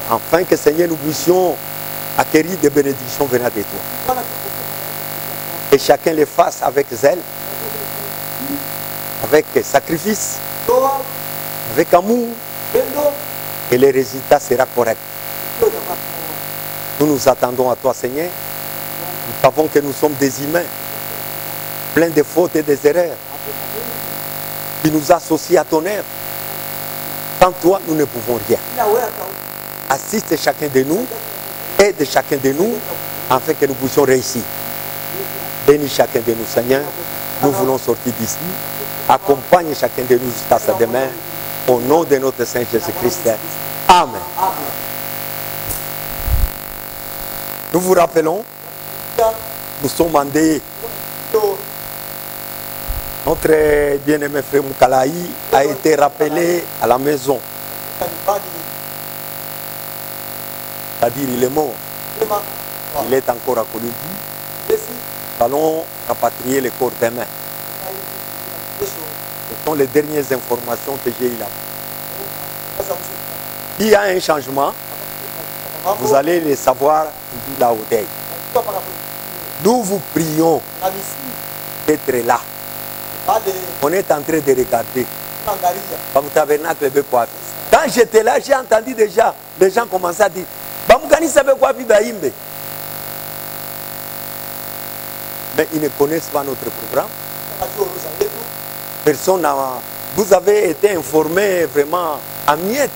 Afin que Seigneur, nous puissions acquérir des bénédictions venant de toi. Et chacun les fasse avec zèle, avec sacrifice, avec amour. Et le résultat sera correct. Nous nous attendons à toi, Seigneur. Nous savons que nous sommes des humains, pleins de fautes et des erreurs, qui nous associent à ton œuvre. Sans toi, nous ne pouvons rien. Assiste chacun de nous, aide chacun de nous, afin que nous puissions réussir. Bénis chacun de nous, Seigneur. Nous voulons sortir d'ici. Accompagne chacun de nous jusqu'à sa demain. Au nom de notre Saint Jésus-Christ. Amen. Nous vous rappelons, nous sommes en deuil. Notre bien-aimé frère Moukalaï a été rappelé à la maison. C'est-à-dire, il est mort. Il est encore à Colombie. Nous allons rapatrier le corps demain. Ce sont les dernières informations que j'ai eues là. Il y a un changement. Vous allez le savoir là au deuil. Nous vous prions d'être là. On est en train de regarder. Quand j'étais là, j'ai entendu déjà les gens commencer à dire mais ils ne connaissent pas notre programme. Personne n'a. Vous avez été informés vraiment à miettes.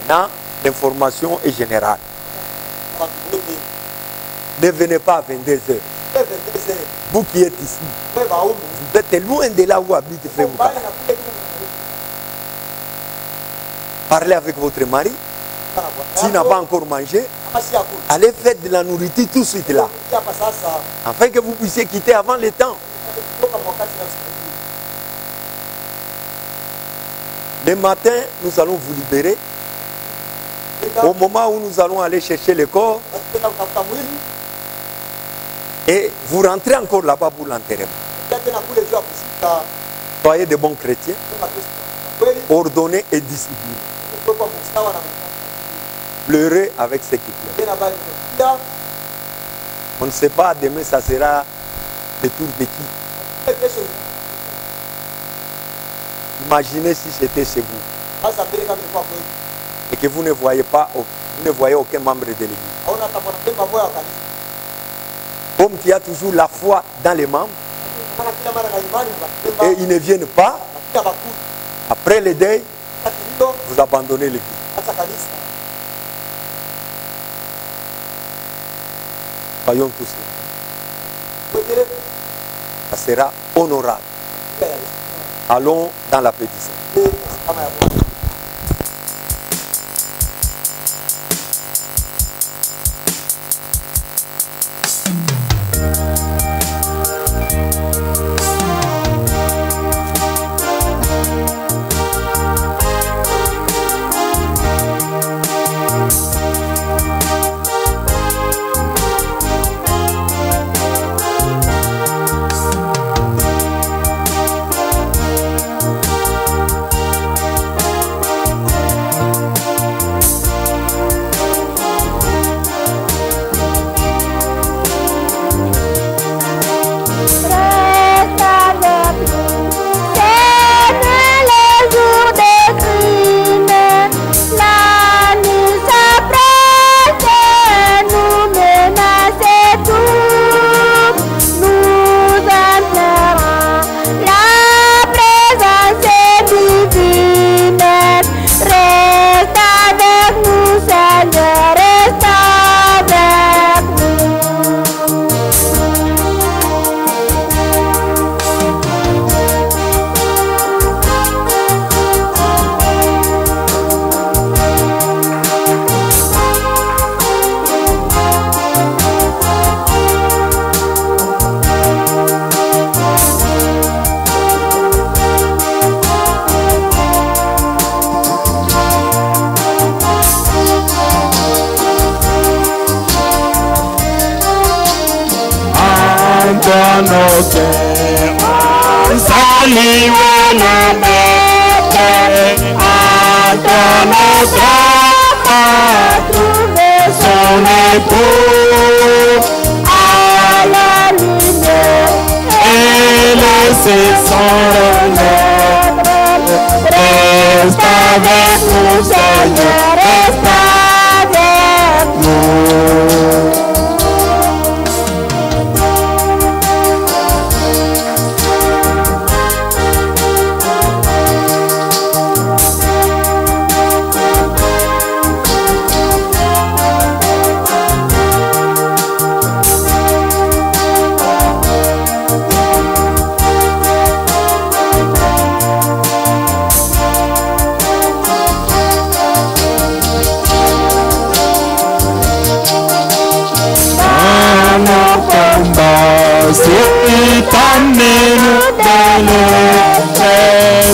Maintenant, l'information est générale. Ne venez pas à 22 heures. Vous qui êtes ici, vous êtes loin de là où habite Frère Boukara. Parlez avec votre mari. S'il n'a pas encore mangé, allez faire de la nourriture tout de suite là. Afin que vous puissiez quitter avant le temps. Le matin, nous allons vous libérer. Au moment où nous allons aller chercher le corps. Et vous rentrez encore là-bas pour l'enterrement. Soyez de bons chrétiens, ordonnés et disciplinés. Pleurez avec ceux qui pleurent. On ne sait pas demain ça sera le tour de qui. Imaginez si j'étais chez vous et que vous ne voyez pas, vous ne voyez aucun membre de l'église. Comme qui a toujours la foi dans les membres et ils ne viennent pas, après le deuil, vous abandonnez l'église. Soyons tous là. Ça sera honorable. Allons dans la pétition.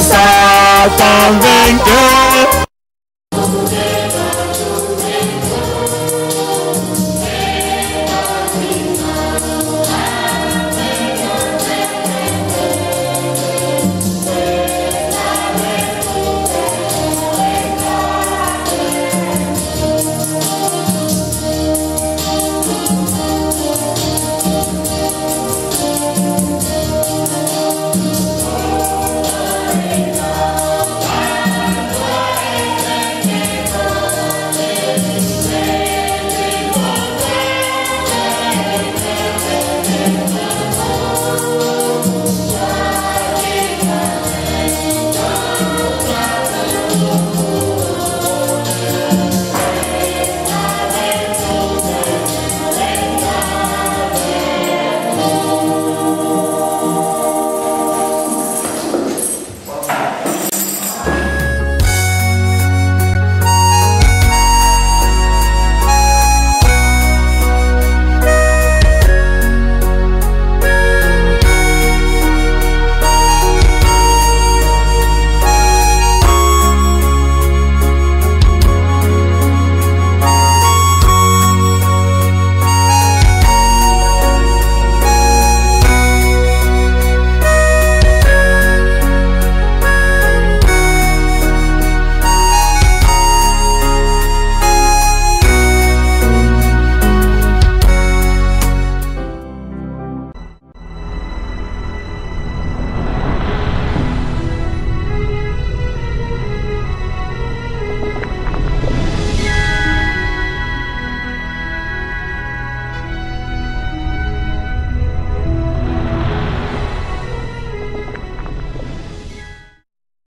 Satan vainqueur.